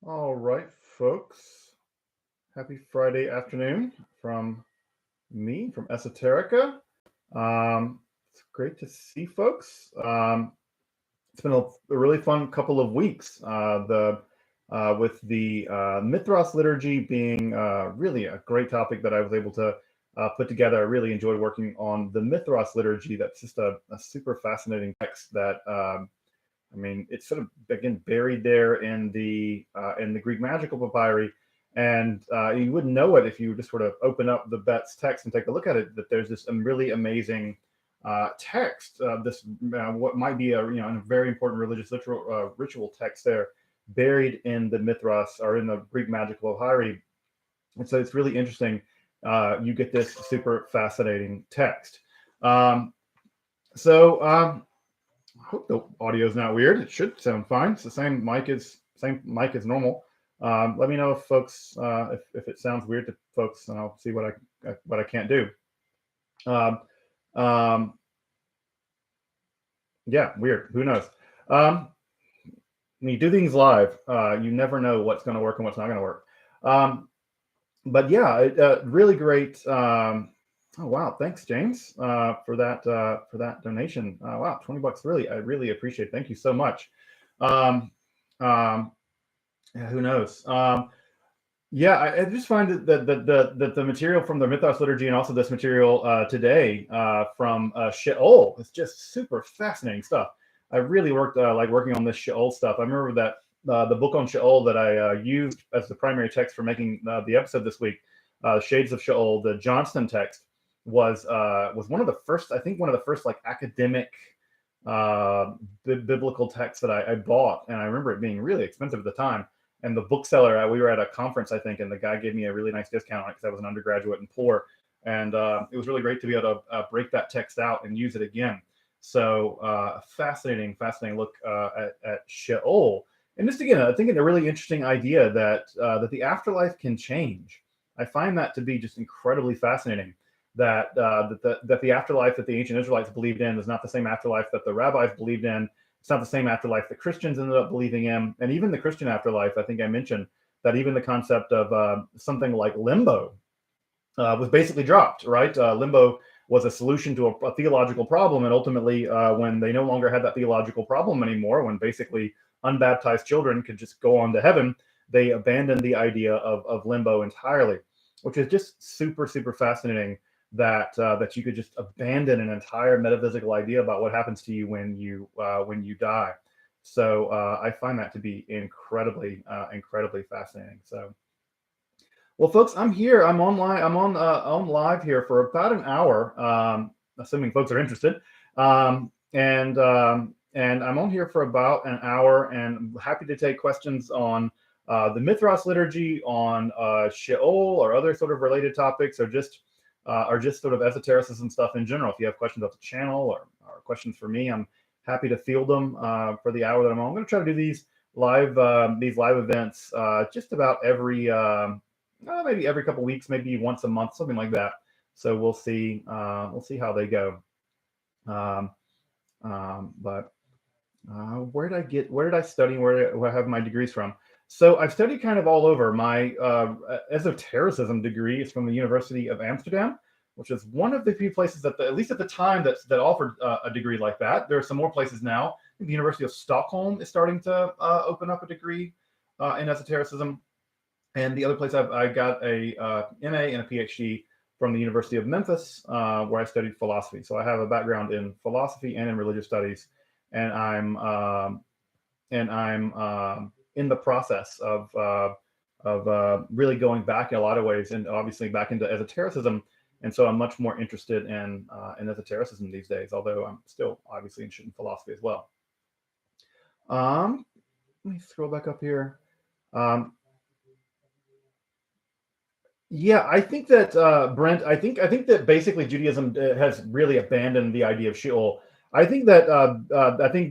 All right, folks. Happy Friday afternoon from me, from Esoterica. It's great to see folks. It's been a really fun couple of weeks. With the Mithras Liturgy being really a great topic that I was able to put together. I really enjoyed working on the Mithras Liturgy. That's just a super fascinating text that it's sort of again buried there in the Greek magical papyri, and you wouldn't know it if you just sort of open up the Bet's text and take a look at it. That there's this really amazing text, this what might be a very important religious ritual text there, buried in the Mithras or in the Greek magical papyri, and so it's really interesting. You get this super fascinating text. I hope the audio is not weird. It should sound fine. It's the same mic as normal. Let me know if folks if it sounds weird to folks, and I'll see what I can't do. Yeah, weird. Who knows? When you do things live, you never know what's going to work and what's not going to work. But yeah, really great. Oh wow! Thanks, James, for that donation. Wow, $20. Really, I really appreciate it. Thank you so much. Yeah, who knows? Yeah, I just find that the material from the Mythos Liturgy and also this material today from Sheol is just super fascinating stuff. I really like working on this Sheol stuff. I remember that the book on Sheol that I used as the primary text for making the episode this week, Shades of Sheol, the Johnston text, was one of the first, I think one of the first like academic biblical texts that I bought, and I remember it being really expensive at the time. And the bookseller, we were at a conference, I think, and the guy gave me a really nice discount on it because I was an undergraduate and poor, and it was really great to be able to break that text out and use it again. So fascinating look at Sheol, and just again, I think it's a really interesting idea that the afterlife can change. I find that to be just incredibly fascinating. That the afterlife that the ancient Israelites believed in is not the same afterlife that the rabbis believed in. It's not the same afterlife that Christians ended up believing in. And even the Christian afterlife, I think I mentioned that even the concept of something like limbo was basically dropped, right? Limbo was a solution to a theological problem. And ultimately, when they no longer had that theological problem anymore, when basically unbaptized children could just go on to heaven, they abandoned the idea of limbo entirely, which is just super, super fascinating. That you could just abandon an entire metaphysical idea about what happens to you when you die. So I find that to be incredibly fascinating. So, well, folks, I'm here. I'm online. I'm on live here for about an hour, assuming folks are interested. And I'm on here for about an hour, and I'm happy to take questions on the Mithras Liturgy, on Sheol, or other sort of related topics, or just sort of esotericism stuff in general. If you have questions about the channel or questions for me, I'm happy to field them for the hour that I'm on. I'm going to try to do these live events just about every maybe every couple weeks, maybe once a month, something like that. So we'll see how they go. But where did I study? Where do I have my degrees from? So I've studied kind of all over. My esotericism degree is from the University of Amsterdam, which is one of the few places that, at least at the time, that offered a degree like that. There are some more places now. I think the University of Stockholm is starting to open up a degree in esotericism. And the other place I got a MA and a PhD from the University of Memphis, where I studied philosophy. So I have a background in philosophy and in religious studies, and I'm in the process of really going back in a lot of ways, and obviously back into esotericism. And so I'm much more interested in esotericism these days, although I'm still obviously interested in philosophy as well. Let me scroll back up here. Yeah, I think that Brent. I think that basically Judaism has really abandoned the idea of Sheol. I think that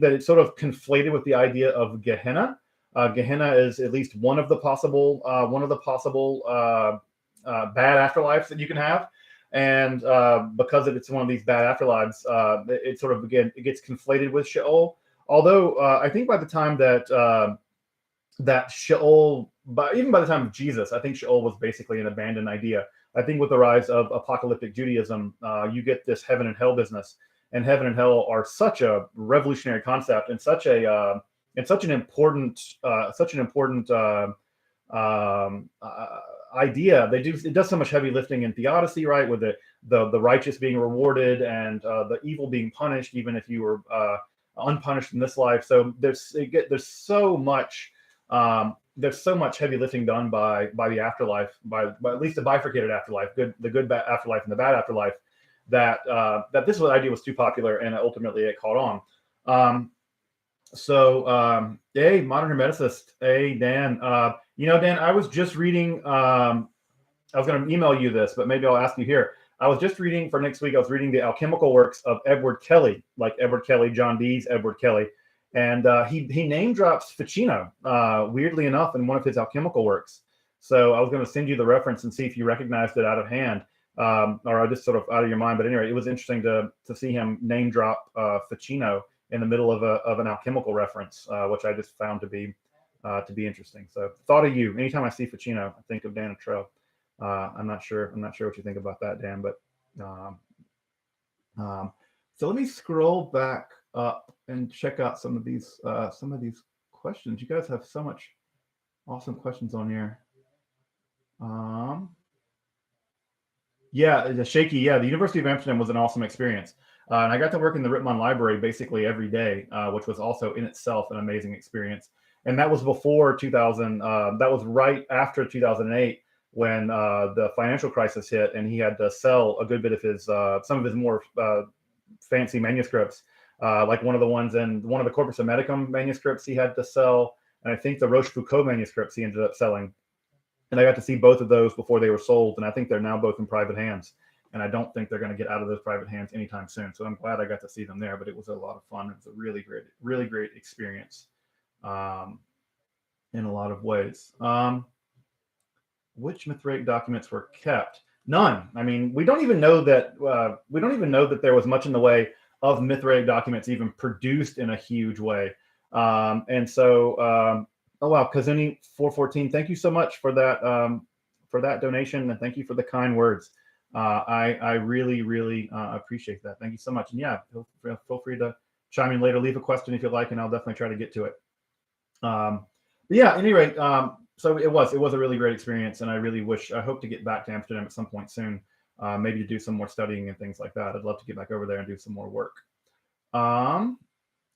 it's sort of conflated with the idea of Gehenna. Gehenna is at least one of the possible bad afterlives that you can have, and because it's one of these bad afterlives, it sort of it gets conflated with Sheol. Although I think by the time that that Sheol, but even by the time of Jesus, I think Sheol was basically an abandoned idea. I think with the rise of apocalyptic Judaism, you get this heaven and hell business, and heaven and hell are such a revolutionary concept and such an important idea. It does so much heavy lifting in theodicy, right? With the righteous being rewarded and the evil being punished, even if you were unpunished in this life. So there's so much heavy lifting done by the afterlife, by at least the bifurcated afterlife, the good afterlife and the bad afterlife, that this idea was too popular, and ultimately it caught on. Hey, modern hermeticist, hey Dan. Dan, I was just reading. I was going to email you this, but maybe I'll ask you here. I was just reading for next week. I was reading the alchemical works of Edward Kelly, like Edward Kelly, John Dee's Edward Kelly, and he name drops Ficino, weirdly enough, in one of his alchemical works. So I was going to send you the reference and see if you recognized it out of hand, or just sort of out of your mind. But anyway, it was interesting to see him name drop Ficino in the middle of an alchemical reference, which I just found to be interesting. So thought of you. Anytime I see Ficino, I think of Dan Trell. I'm not sure what you think about that, Dan, but so let me scroll back up and check out some of these questions. You guys have so much awesome questions on here. Yeah, the shaky. Yeah, the University of Amsterdam was an awesome experience. And I got to work in the Rittmann Library basically every day, which was also in itself an amazing experience. And that was before 2000. That was right after 2008, when the financial crisis hit, and he had to sell a good bit of his some of his more fancy manuscripts, like one of the Corpus Hermeticum manuscripts he had to sell, and I think the Rochefoucauld manuscripts he ended up selling. And I got to see both of those before they were sold, and I think they're now both in private hands. And I don't think they're going to get out of those private hands anytime soon. So I'm glad I got to see them there. But it was a lot of fun. It was a really great experience, in a lot of ways. Which Mithraic documents were kept? None. I mean, we don't even know that there was much in the way of Mithraic documents even produced in a huge way. Oh wow, Kazuni 414, thank you so much for that donation, and thank you for the kind words. I really appreciate that. Thank you so much. And yeah, feel free to chime in later, leave a question if you like, and I'll definitely try to get to it. But yeah, at any rate, so it was a really great experience, and I hope to get back to Amsterdam at some point soon, maybe to do some more studying and things like that. I'd love to get back over there and do some more work.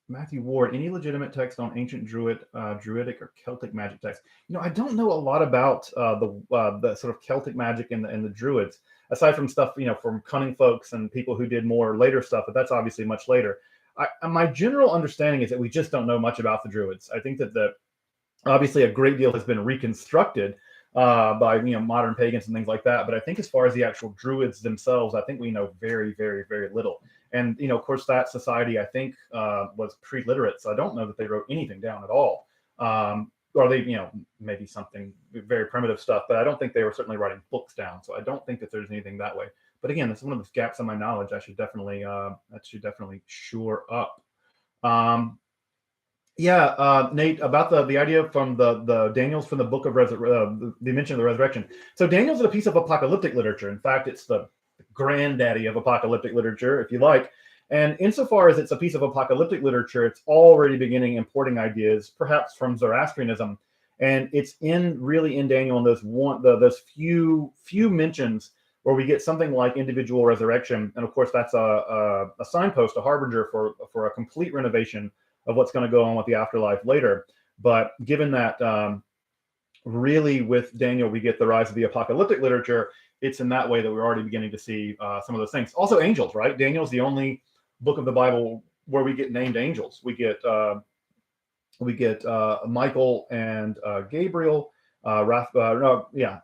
Matthew Ward, any legitimate text on ancient Druidic or Celtic magic text? I don't know a lot about the sort of Celtic magic and the Druids, aside from stuff from cunning folks and people who did more later stuff, but that's obviously much later. My general understanding is that we just don't know much about the Druids. I think that obviously a great deal has been reconstructed by modern pagans and things like that, but I think as far as the actual Druids themselves, I think we know very little. And of course, that society I think was pre-literate, so I don't know that they wrote anything down at all. Or they maybe something very primitive stuff, but I don't think they were certainly writing books down. So I don't think that there's anything that way. But again, that's one of those gaps in my knowledge. I should definitely shore up. Nate, about the idea from the Daniel's from the book of the mention of the resurrection. So Daniel's is a piece of apocalyptic literature. In fact, it's the granddaddy of apocalyptic literature, if you like. And insofar as it's a piece of apocalyptic literature, it's already beginning importing ideas, perhaps from Zoroastrianism, and it's really in Daniel in those few mentions where we get something like individual resurrection, and of course that's a signpost, a harbinger for a complete renovation of what's going to go on with the afterlife later. But given that really with Daniel we get the rise of the apocalyptic literature, it's in that way that we're already beginning to see some of those things. Also angels, right? Daniel's the only book of the Bible where we get named angels. We get Michael and Gabriel. Raphael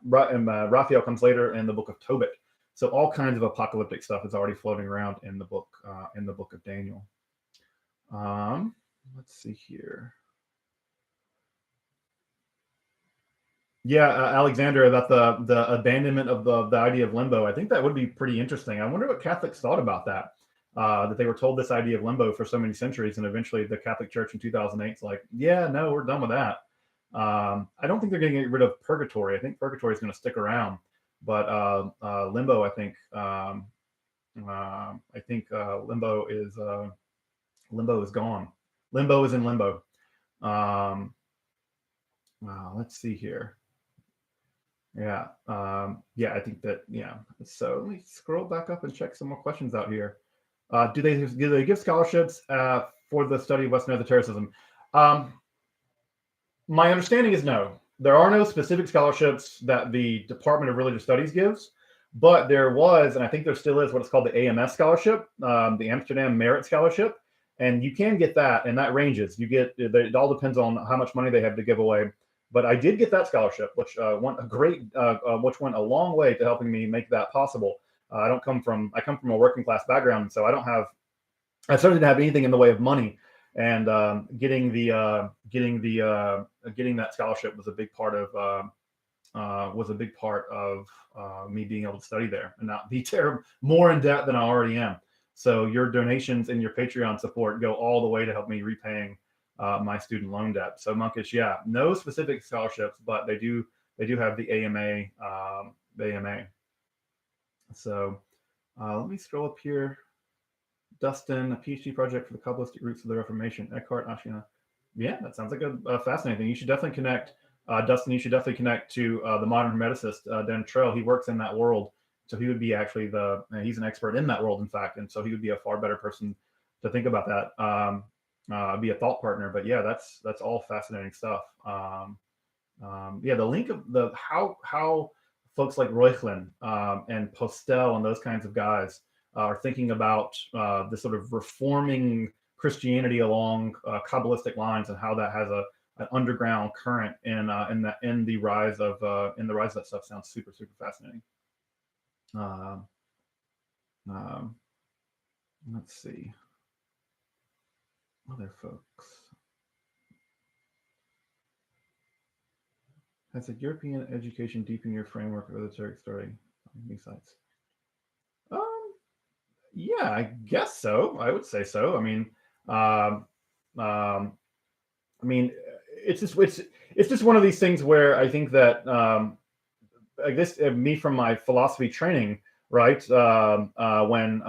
comes later in the book of Tobit. So all kinds of apocalyptic stuff is already floating around in the book of Daniel. Let's see here. Yeah, Alexander, about the abandonment of the idea of limbo. I think that would be pretty interesting. I wonder what Catholics thought about that. That they were told this idea of limbo for so many centuries, and eventually the Catholic Church in 2008 is like, yeah, no, we're done with that. I don't think they're going to get rid of purgatory. I think purgatory is going to stick around, but limbo, I think limbo is gone. Limbo is in limbo. Let's see here. Yeah, I think that, So let me scroll back up and check some more questions out here. Do they give scholarships for the study of Western esotericism? My understanding is no. There are no specific scholarships that the Department of Religious Studies gives, but there was, and I think there still is, what is called the AMS scholarship, the Amsterdam Merit Scholarship, and you can get that, and that ranges. It all depends on how much money they have to give away. But I did get that scholarship, which went a long way to helping me make that possible. I come from a working class background, so I certainly didn't have anything in the way of money. And getting that scholarship was a big part of me being able to study there and not be more in debt than I already am. So your donations and your Patreon support go all the way to help me repaying my student loan debt. So Monkish, no specific scholarships, but they do have the AMA. So let me scroll up here. Dustin, a PhD project for the Kabbalistic roots of the Reformation. Eckhart, Ashina. Yeah, that sounds like a fascinating thing. You should definitely connect, Dustin. You should definitely connect to the modern hermeticist Dan Trail. He works in that world, so he would be actually he's an expert in that world, in fact, and so he would be a far better person to think about that. Be a thought partner. But yeah, that's all fascinating stuff. The link of how folks like Reuchlin and Postel and those kinds of guys are thinking about this sort of reforming Christianity along Kabbalistic lines, and how that has an underground current in the rise of that stuff sounds super, super fascinating. Let's see. Other folks. Has a European education deepened your framework of esoteric study on these sites? Yeah, I guess so. I would say so. I mean, it's just one of these things where I think that I guess me from my philosophy training, right? When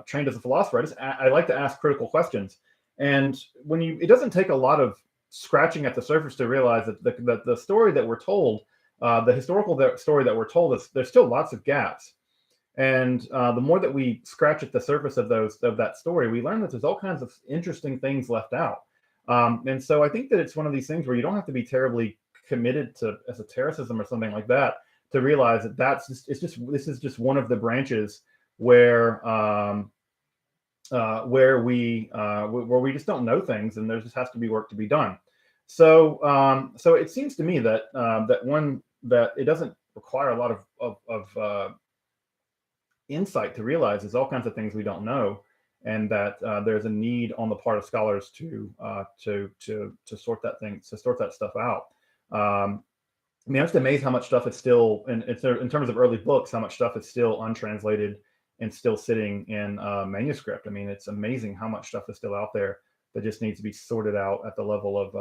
trained as a philosopher, I like to ask critical questions. And it doesn't take a lot of scratching at the surface to realize that the story that we're told, the historical story that we're told, there's still lots of gaps. And the more that we scratch at the surface of that story, we learn that there's all kinds of interesting things left out. And so I think that it's one of these things where you don't have to be terribly committed to esotericism or something like that to realize that this is just one of the branches where we just don't know things, and there just has to be work to be done. So it seems to me that that it doesn't require a lot of insight to realize there's all kinds of things we don't know, and that there's a need on the part of scholars to sort that stuff out. I mean, I'm just amazed how much stuff is still, in terms of early books, how much stuff is still untranslated and still sitting in manuscript. I mean, it's amazing how much stuff is still out there that just needs to be sorted out at the level of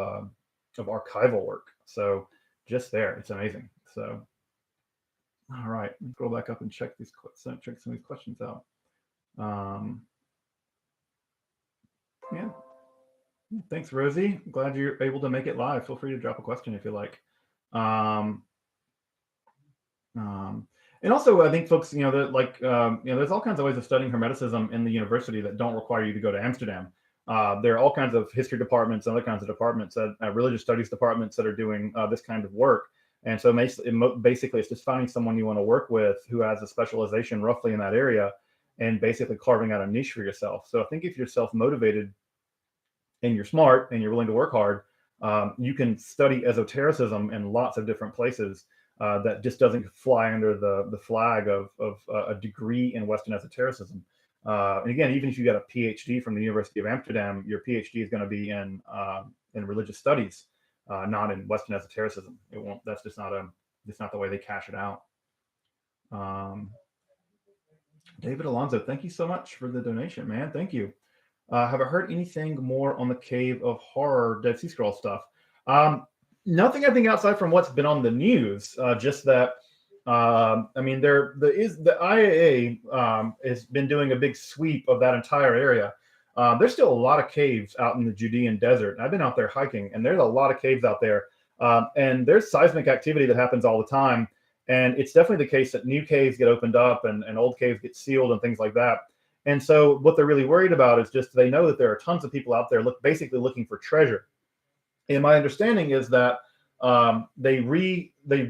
archival work. So just there, it's amazing. So, all right, let's go back up and check some of these questions out. Yeah. Thanks, Rosie. Glad you're able to make it live. Feel free to drop a question if you like. And also, I think folks, there's all kinds of ways of studying Hermeticism in the university that don't require you to go to Amsterdam. There are all kinds of history departments and other kinds of departments, religious studies departments that are doing this kind of work. And so basically, it's just finding someone you want to work with who has a specialization roughly in that area, and basically carving out a niche for yourself. So I think if you're self-motivated and you're smart and you're willing to work hard, you can study esotericism in lots of different places. That just doesn't fly under the flag of a degree in Western esotericism. And again, even if you got a PhD from the University of Amsterdam, your PhD is going to be in religious studies, not in Western esotericism. It won't. That's just not the way they cash it out. David Alonso, thank you so much for the donation, man. Thank you. Have I heard anything more on the Cave of Horror Dead Sea Scroll stuff? Nothing, I think, outside from what's been on the news. Just that, I mean, the IAA has been doing a big sweep of that entire area. There's still a lot of caves out in the Judean desert. I've been out there hiking, and there's a lot of caves out there. And there's seismic activity that happens all the time. And it's definitely the case that new caves get opened up and old caves get sealed and things like that. And so what they're really worried about is just they know that there are tons of people out there basically looking for treasure. And my understanding is that they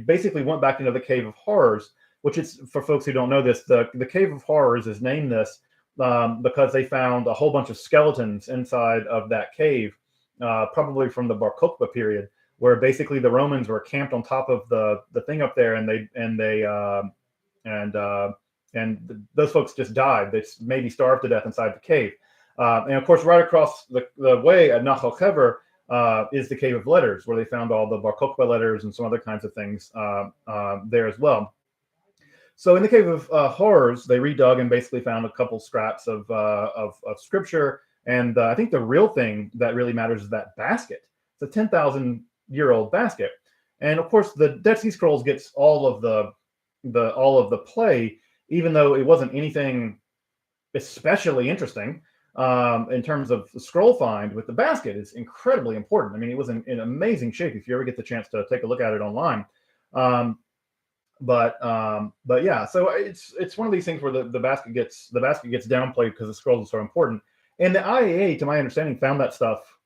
basically went back into the Cave of Horrors, which is, for folks who don't know this, the Cave of Horrors is named this because they found a whole bunch of skeletons inside of that cave, probably from the Bar Kokhba period, where basically the Romans were camped on top of the thing up there, and those folks just died. They maybe starved to death inside the cave. And of course, right across the way at Nahal Kever is the Cave of Letters, where they found all the Bar Kokhba letters and some other kinds of things there as well. So in the Cave of Horrors, they redug and basically found a couple scraps of scripture. And I think the real thing that really matters is that basket. It's a 10,000-year-old basket. And of course, the Dead Sea Scrolls gets all of the play, even though it wasn't anything especially interesting. In terms of the scroll find, with the basket is incredibly important. I mean, it was in amazing shape if you ever get the chance to take a look at it online. But yeah, so it's one of these things where the basket gets downplayed because the scrolls are so important. And the IAA, to my understanding, found that stuff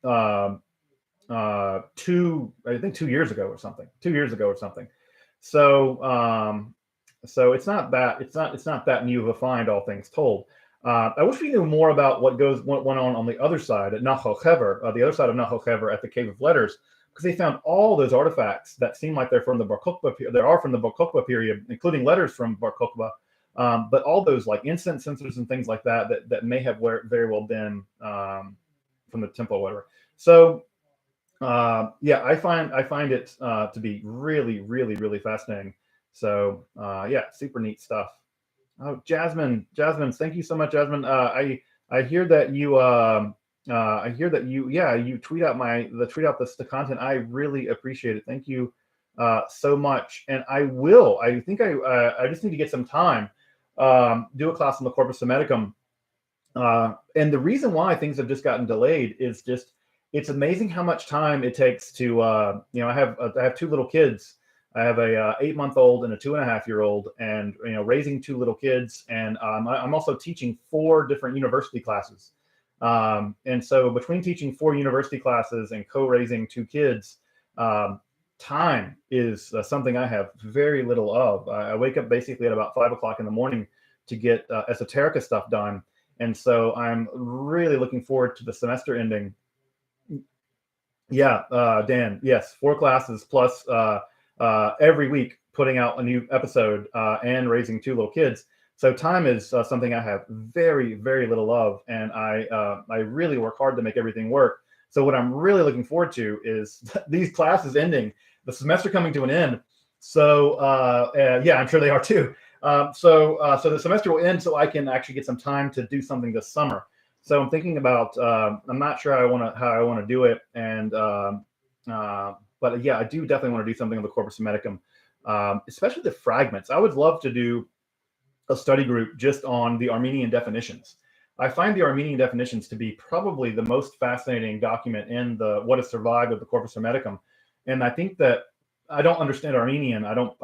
2 years ago or something. So it's not that new of a find, all things told. I wish we knew more about what went on the other side at Nahal Kever, the other side of Nahal Kever at the Cave of Letters, because they found all those artifacts that seem like they're from the Bar Kokhba. They are from the Bar Kokhba period, including letters from Bar Kokhba, but all those like incense censers and things like that may have very well been from the temple or whatever. So yeah, I find it to be really, really, really fascinating. So yeah, super neat stuff. Oh, Jasmine, thank you so much, Jasmine. I hear that you you tweet out the content. I really appreciate it. Thank you so much. And I think I just need to get some time, do a class on the Corpus Hermeticum. And the reason why things have just gotten delayed is just, it's amazing how much time it takes to, I have 2 little kids. I have a 8-month-old and a 2.5-year-old, and raising 2 little kids, and I'm also teaching 4 different university classes. And so between teaching 4 university classes and co-raising 2 kids, time is something I have very little of. I wake up basically at about 5 o'clock in the morning to get Esoterica stuff done, and so I'm really looking forward to the semester ending. Yeah, Dan, yes, 4 classes plus every week putting out a new episode and raising 2 little kids. So time is something I have very, very little of, and I really work hard to make everything work. So what I'm really looking forward to is these classes ending, the semester coming to an end. So yeah, I'm sure they are too. So the semester will end so I can actually get some time to do something this summer. So I'm thinking about, I'm not sure how I want to do it, and but yeah, I do definitely want to do something on the Corpus Hermeticum, especially the fragments. I would love to do a study group just on the Armenian definitions. I find the Armenian definitions to be probably the most fascinating document in what has survived of the Corpus Hermeticum, and I think that I don't understand Armenian. I don't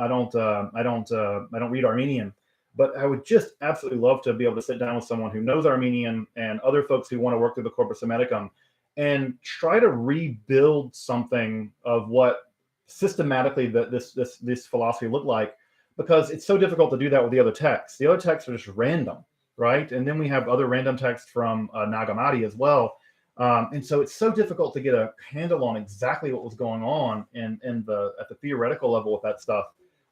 read Armenian, but I would just absolutely love to be able to sit down with someone who knows Armenian and other folks who want to work through the Corpus Hermeticum and try to rebuild something of what systematically this philosophy looked like, because it's so difficult to do that with the other texts. The other texts are just random, right? And then we have other random texts from Nag Hammadi as well. And so it's so difficult to get a handle on exactly what was going on at the theoretical level with that stuff.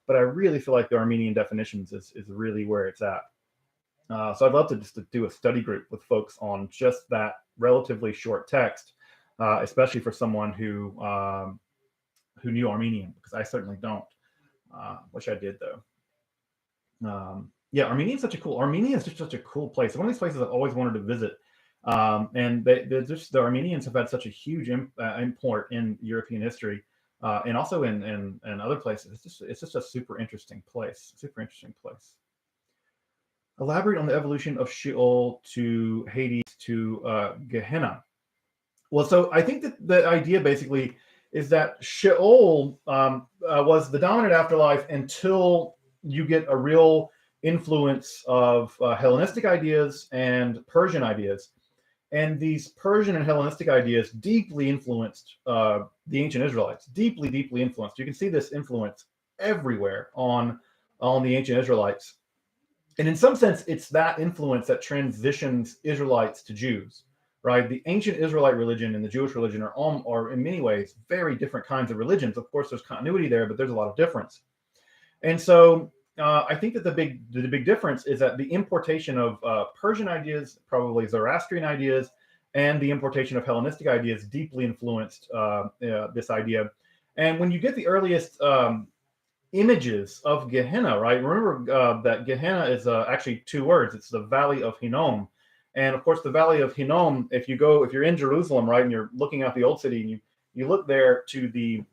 But I really feel like the Armenian definitions is really where it's at. So I'd love to just do a study group with folks on just that relatively short text, especially for someone who knew Armenian, because I certainly don't. Wish I did though. Yeah, Armenia is just such a cool place. One of these places I've always wanted to visit. And the Armenians have had such a huge import in European history, and also in other places. It's just a super interesting place. Super interesting place. Elaborate on the evolution of Sheol to Hades to Gehenna. Well, so I think that the idea basically is that Sheol was the dominant afterlife until you get a real influence of Hellenistic ideas and Persian ideas. And these Persian and Hellenistic ideas deeply influenced the ancient Israelites, deeply, deeply influenced. You can see this influence everywhere on the ancient Israelites. And in some sense, it's that influence that transitions Israelites to Jews, right? The ancient Israelite religion and the Jewish religion are in many ways very different kinds of religions. Of course, there's continuity there, but there's a lot of difference. And so I think that the big difference is that the importation of Persian ideas, probably Zoroastrian ideas, and the importation of Hellenistic ideas deeply influenced this idea. And when you get the earliest images of Gehenna, right? Remember that Gehenna is actually two words. It's the Valley of Hinom. And of course, the Valley of Hinnom, if you're in Jerusalem, right, and you're looking at the old city, and you look there to the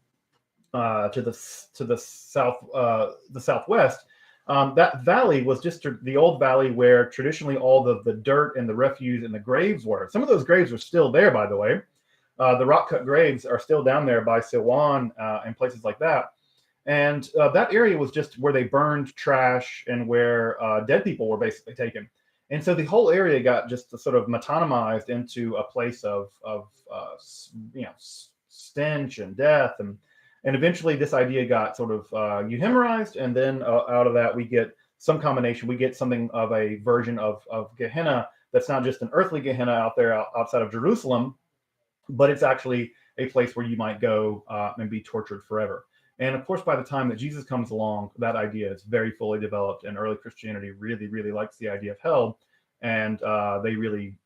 southwest, that valley was just the old valley where traditionally all the dirt and the refuse and the graves were. Some of those graves are still there, by the way. The rock cut graves are still down there by Siwan and places like that. And that area was just where they burned trash and where dead people were basically taken. And so the whole area got just sort of metonymized into a place of stench and death, and eventually this idea got sort of euhemerized, and then out of that we get some combination. We get something of a version of Gehenna that's not just an earthly Gehenna out there outside of Jerusalem, but it's actually a place where you might go and be tortured forever. And of course, by the time that Jesus comes along, that idea is very fully developed, and early Christianity really, really likes the idea of hell, and they really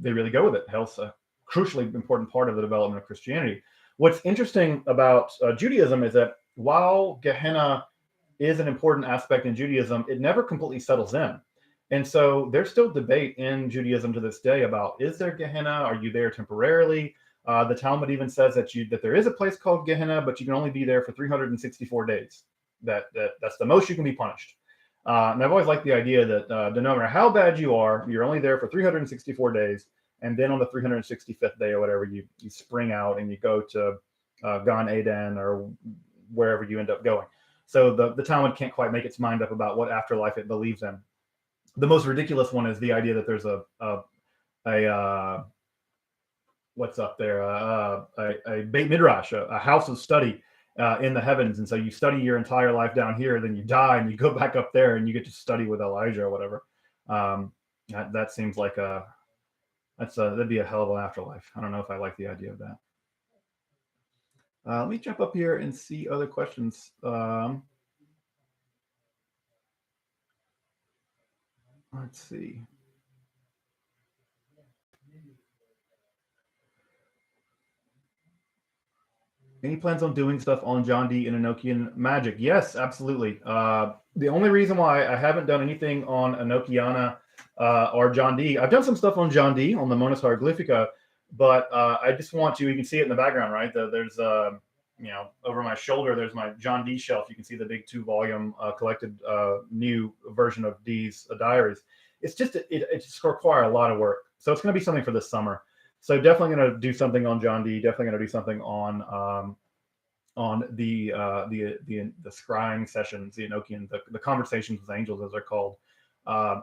go with it. Hell's a crucially important part of the development of Christianity. What's interesting about Judaism is that while Gehenna is an important aspect in Judaism, it never completely settles in. And so there's still debate in Judaism to this day about, is there Gehenna? Are you there temporarily? The Talmud even says that there is a place called Gehenna, but you can only be there for 364 days. That's the most you can be punished. And I've always liked the idea that no matter how bad you are, you're only there for 364 days. And then on the 365th day or whatever, you spring out and you go to Gan Eden or wherever you end up going. So the Talmud can't quite make its mind up about what afterlife it believes in. The most ridiculous one is the idea that there's a what's up there, a Beit Midrash, a house of study in the heavens. And so you study your entire life down here, then you die and you go back up there and you get to study with Elijah or whatever. That seems like that'd be a hell of an afterlife. I don't know if I like the idea of that. Let me jump up here and see other questions. Let's see. Any plans on doing stuff on John Dee and Enochian magic? Yes, absolutely. The only reason why I haven't done anything on Enochiana or John Dee, I've done some stuff on John Dee on the Monas Hieroglyphica, but I just want to, you can see it in the background, right? There's, over my shoulder, there's my John Dee shelf. You can see the big 2-volume collected new version of Dee's diaries. It's just, it just require a lot of work. So it's going to be something for this summer. So definitely going to do something on John Dee. Definitely going to do something on the scrying sessions, the Enochian, the conversations with angels, as they're called.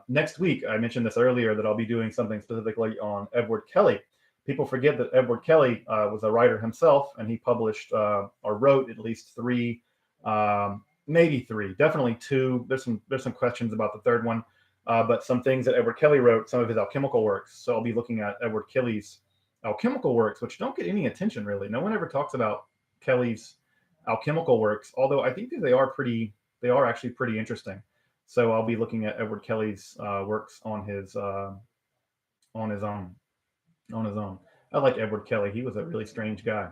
Next week, I mentioned this earlier, that I'll be doing something specifically on Edward Kelly. People forget that Edward Kelly was a writer himself, and he published or wrote at least 3, maybe 3, definitely 2. There's some questions about the third one, but some things that Edward Kelly wrote, some of his alchemical works. So I'll be looking at Edward Kelly's alchemical works, which don't get any attention really. No one ever talks about Kelly's alchemical works, although I think that they are actually pretty interesting. So I'll be looking at Edward Kelly's works on his own. I like Edward Kelly. He was a really strange guy.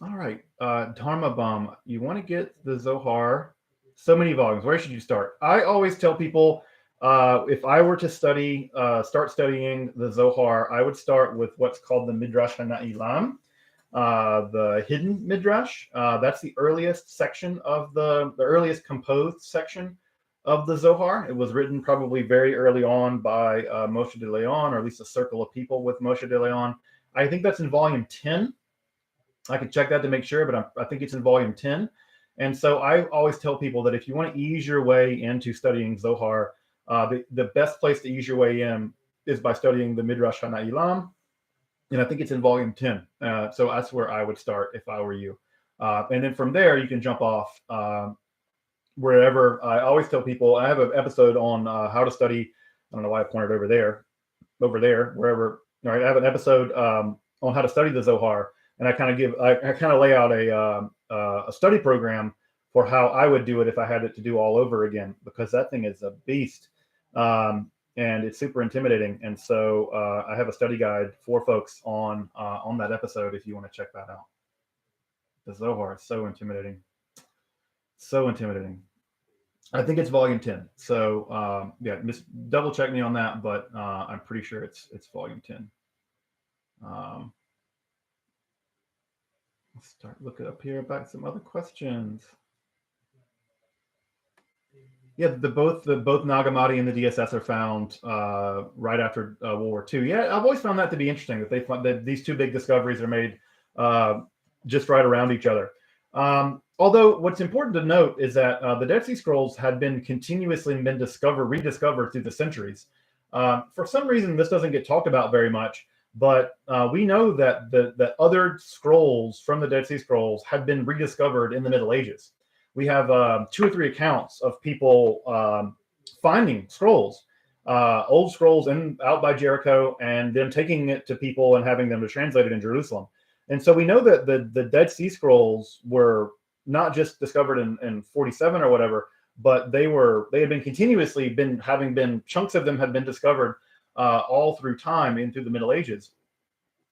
All right, Dharma Bum, you want to get the Zohar? So many volumes. Where should you start? I always tell people If I were to start studying the Zohar, I would start with what's called the Midrash Hana'ilam, the hidden Midrash. That's the earliest section of the earliest composed section of the Zohar. It was written probably very early on by Moshe de Leon, or at least a circle of people with Moshe de Leon. I think that's in volume 10. I could check that to make sure, but I think it's in volume 10. And so I always tell people that if you want to ease your way into studying Zohar, the best place to ease your way in is by studying the Midrash Hana'ilam. And I think it's in volume 10. So that's where I would start if I were you. And then from there, you can jump off wherever. I always tell people, I have an episode on how to study. I don't know why I pointed over there, wherever. All right, I have an episode on how to study the Zohar. And I kind of lay out a study program for how I would do it if I had it to do all over again, because that thing is a beast, and it's super intimidating. And so I have a study guide for folks on that episode if you want to check that out. The Zohar is so intimidating, so intimidating. I think it's volume 10. So yeah, just double check me on that, but I'm pretty sure it's volume 10. Let's start looking up here about some other questions. Yeah, both Nag Hammadi and the DSS are found right after World War II. Yeah, I've always found that to be interesting that these two big discoveries are made just right around each other. Although what's important to note is that the Dead Sea Scrolls had been continuously rediscovered through the centuries. For some reason, this doesn't get talked about very much. But we know that the other scrolls from the Dead Sea Scrolls had been rediscovered in the Middle Ages. We have 2 or 3 accounts of people finding scrolls, old scrolls out by Jericho, and then taking it to people and having them to translate it in Jerusalem. And so we know that the Dead Sea Scrolls were not just discovered in 47 or whatever, but they had been continuously chunks of them had been discovered all through time into the Middle Ages.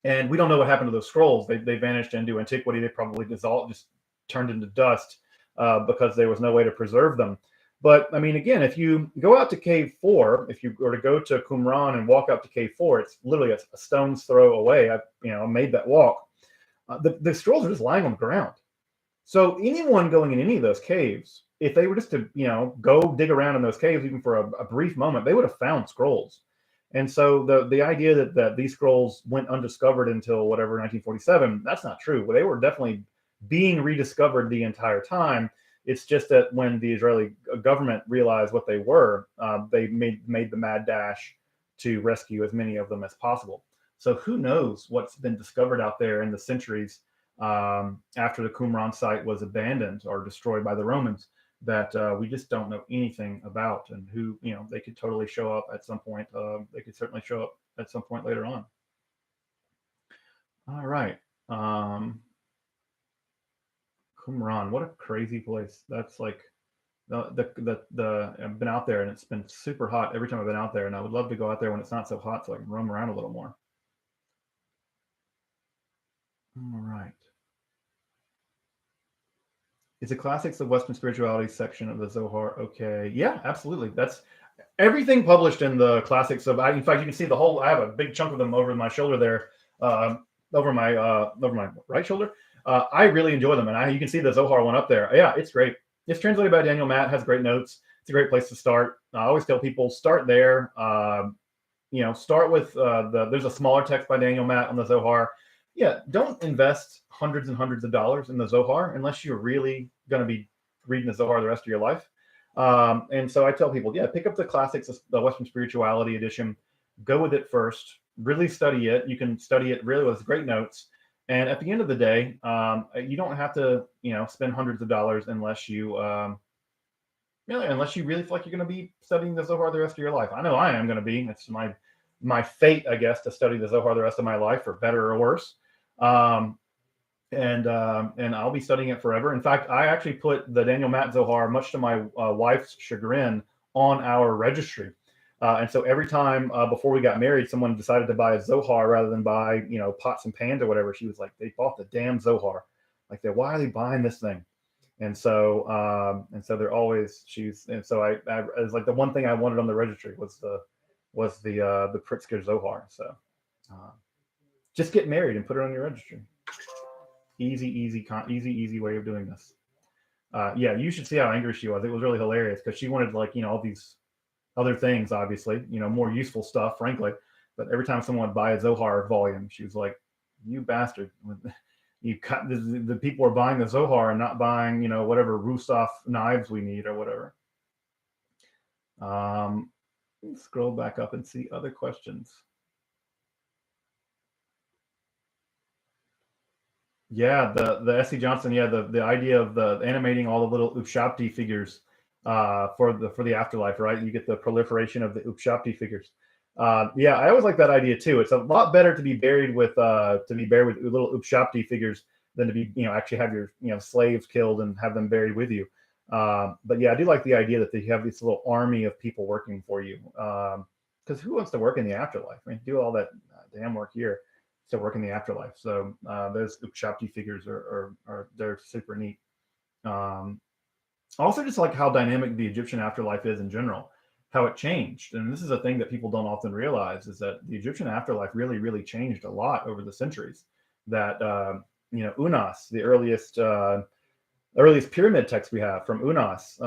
And we don't know what happened to those scrolls. They vanished into antiquity. They probably dissolved, just turned into dust because there was no way to preserve them. But I mean, again, if you go out to Cave 4, if you were to go to Qumran and walk up to Cave 4, it's literally a stone's throw away. I made that walk. The scrolls are just lying on the ground. So anyone going in any of those caves, if they were just to go dig around in those caves even for a brief moment, they would have found scrolls. And so the idea that these scrolls went undiscovered until whatever 1947, that's not true. They were definitely being rediscovered the entire time. It's just that when the Israeli government realized what they were, they made the mad dash to rescue as many of them as possible. So who knows what's been discovered out there in the centuries after the Qumran site was abandoned or destroyed by the Romans that we just don't know anything about, and who, they could totally show up at some point. They could certainly show up at some point later on. All right. Qumran, what a crazy place. That's like I've been out there and it's been super hot every time I've been out there, and I would love to go out there when it's not so hot so I can roam around a little more. All right. Is the Classics of Western Spirituality section of the Zohar okay? Yeah, absolutely. That's everything published in the Classics of. In fact, you can see the whole. I have a big chunk of them over my shoulder there, over my right shoulder. I really enjoy them, and you can see the Zohar one up there. Yeah, it's great. It's translated by Daniel Matt. Has great notes. It's a great place to start. I always tell people start there. Start with there's a smaller text by Daniel Matt on the Zohar. Yeah, don't invest hundreds and hundreds of dollars in the Zohar unless you're really going to be reading the Zohar the rest of your life. And so I tell people, yeah, pick up the Classics, the Western Spirituality edition. Go with it first. Really study it. You can study it really with great notes. And at the end of the day, you don't have to, spend hundreds of dollars unless you really feel like you're going to be studying the Zohar the rest of your life. I know I am going to be. It's my fate, I guess, to study the Zohar the rest of my life, for better or worse. And I'll be studying it forever. In fact, I actually put the Daniel Matt Zohar, much to my wife's chagrin, on our registry. And so every time before we got married, someone decided to buy a Zohar rather than buy, pots and pans or whatever, she was like, they bought the damn Zohar. Like, why are they buying this thing? And so they're always and so I was like, the one thing I wanted on the registry was the Pritzker Zohar. So just get married and put it on your registry. Easy way of doing this. Yeah, you should see how angry she was. It was really hilarious because she wanted, like, all these other things, obviously, more useful stuff, frankly. But every time someone would buy a Zohar volume, she was like, "You bastard! You cut the people are buying the Zohar and not buying, whatever Rusov knives we need or whatever." Scroll back up and see other questions. Yeah, the S.C. Johnson, yeah, the idea of the animating all the little Upshapti figures for the afterlife, right? You get the proliferation of the Upshapti figures. Yeah, I always like that idea too. It's a lot better to be buried with little Upshapti figures than to be, actually have your slaves killed and have them buried with you. But yeah, I do like the idea that you have this little army of people working for you. Because who wants to work in the afterlife? I mean, do all that damn work here to work in the afterlife. So those Upshapti figures are they're super neat. Also, just like how dynamic the Egyptian afterlife is in general, how it changed. And this is a thing that people don't often realize, is that the Egyptian afterlife really, really changed a lot over the centuries. That Unas, the earliest pyramid text we have from Unas,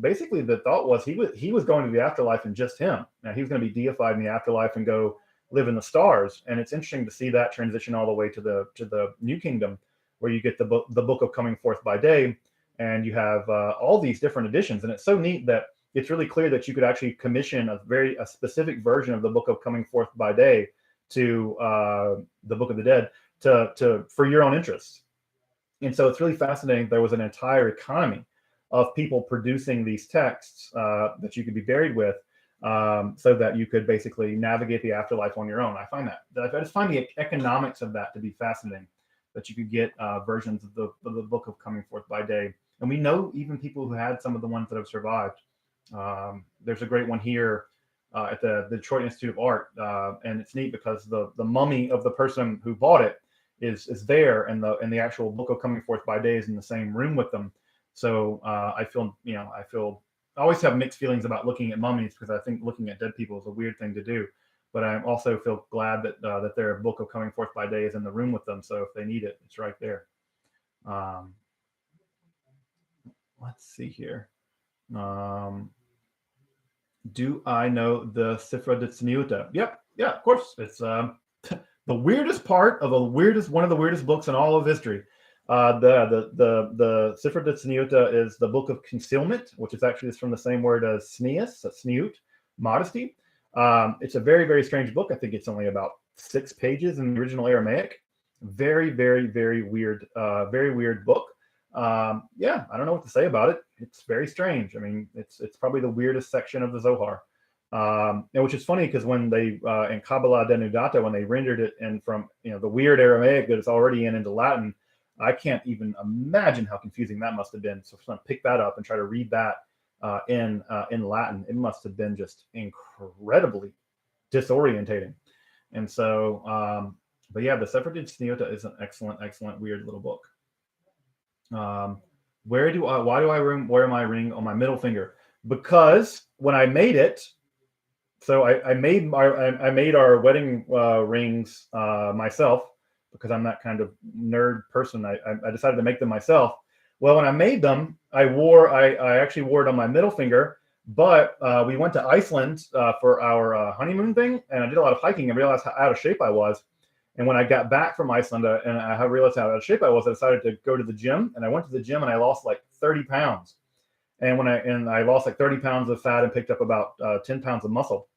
basically the thought was he was going to the afterlife and just him. Now he was going to be deified in the afterlife and go live in the stars. And it's interesting to see that transition all the way to the New Kingdom, where you get the book of Coming Forth by Day, and you have all these different editions. And it's so neat that it's really clear that you could actually commission a specific version of the book of Coming Forth by Day to the Book of the Dead for your own interests. And so it's really fascinating. There was an entire economy of people producing these texts that you could be buried with, so that you could basically navigate the afterlife on your own. I just find the economics of that to be fascinating, that you could get versions of the book of Coming Forth by Day. And we know even people who had some of the ones that have survived. There's a great one here at the Detroit Institute of Art, and it's neat because the mummy of the person who bought it is there, and the actual book of Coming Forth by Day is in the same room with them. So I always have mixed feelings about looking at mummies, because I think looking at dead people is a weird thing to do. But I also feel glad that their book of Coming Forth by Day is in the room with them. So if they need it, it's right there. Let's see here. Do I know the Sifra de Tzniuta? Yep. Yeah, of course. It's the weirdest part of one of the weirdest books in all of history. The Sifra de Tzniuta is the book of concealment, which is actually from the same word as tzniut, modesty. It's a very, very strange book. I think it's only about 6 pages in the original Aramaic. Very, very, very weird book. Yeah, I don't know what to say about it. It's very strange. I mean, it's probably the weirdest section of the Zohar. And which is funny, because when they in Kabbalah Denudata, when they rendered it in from the weird Aramaic that it's already into Latin, I can't even imagine how confusing that must have been. So if I pick that up and try to read that in Latin, it must have been just incredibly disorientating. And so, but yeah, the Sefer de Tzniuta is an excellent weird little book. Why do I wear my ring on my middle finger? Because when I made it, so I made our wedding rings myself, because I'm that kind of nerd person. I decided to make them myself. Well, when I made them, I actually wore it on my middle finger. But we went to Iceland for our honeymoon thing, and I did a lot of hiking and realized how out of shape I was. And when I got back from Iceland and I realized how out of shape I was, I decided to go to the gym. And I went to the gym and I lost like 30 pounds. And I lost like 30 pounds of fat and picked up about 10 pounds of muscle,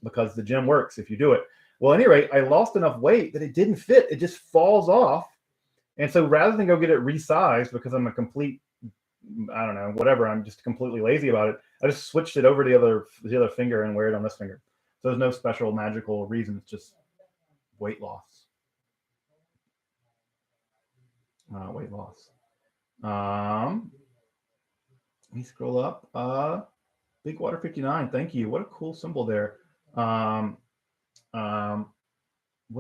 because the gym works if you do it. Well, at any rate, I lost enough weight that it didn't fit. It just falls off. And so rather than go get it resized, because I'm a complete, I don't know, whatever, I'm just completely lazy about it, I just switched it over to the other finger and wear it on this finger. So there's no special magical reason. It's just weight loss. Weight loss. Let me scroll up. Big Water 59. Thank you. What a cool symbol there. What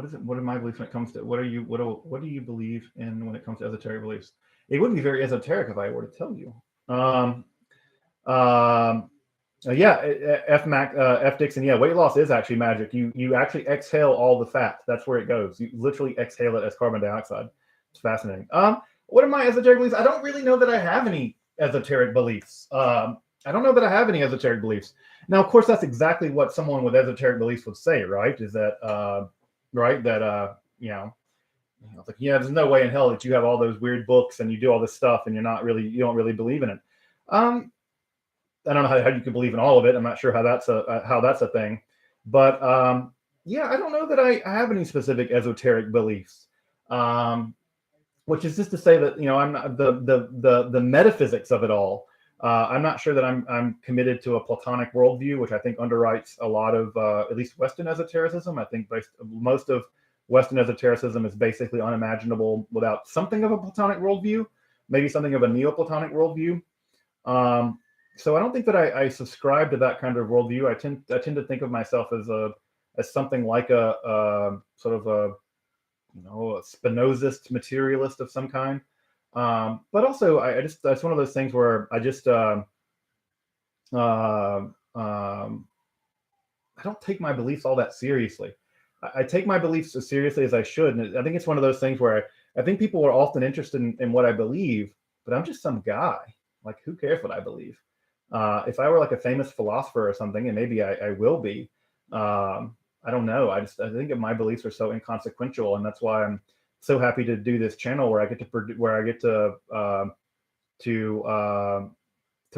is it? What are my beliefs when it comes to what do you believe in when it comes to esoteric beliefs? It wouldn't be very esoteric if I were to tell you. Yeah, F Dixon. Yeah, weight loss is actually magic. You actually exhale all the fat. That's where it goes. You literally exhale it as carbon dioxide. It's fascinating. What are my esoteric beliefs? I don't really know that I have any esoteric beliefs. I don't know that I have any esoteric beliefs. Now, of course, that's exactly what someone with esoteric beliefs would say, right? Is that right? That it's like, yeah, there's no way in hell that you have all those weird books and you do all this stuff and you don't really believe in it. I don't know how you could believe in all of it. I'm not sure how that's a thing, but yeah, I don't know that I have any specific esoteric beliefs. Which is just to say that I'm not the metaphysics of it all. I'm not sure that I'm committed to a Platonic worldview, which I think underwrites a lot of at least Western esotericism. I think most of Western esotericism is basically unimaginable without something of a Platonic worldview, maybe something of a Neoplatonic worldview. So I don't think that I subscribe to that kind of worldview. I tend to think of myself as something like a sort of a Spinozist materialist of some kind. But also it's one of those things where I just I don't take my beliefs all that seriously. I take my beliefs as seriously as I should, and I think it's one of those things where I think people are often interested in what I believe, but I'm just some guy. Like, who cares what I believe? If I were like a famous philosopher or something, and maybe I will be, I don't know. I think that my beliefs are so inconsequential, and that's why I'm so happy to do this channel where I get to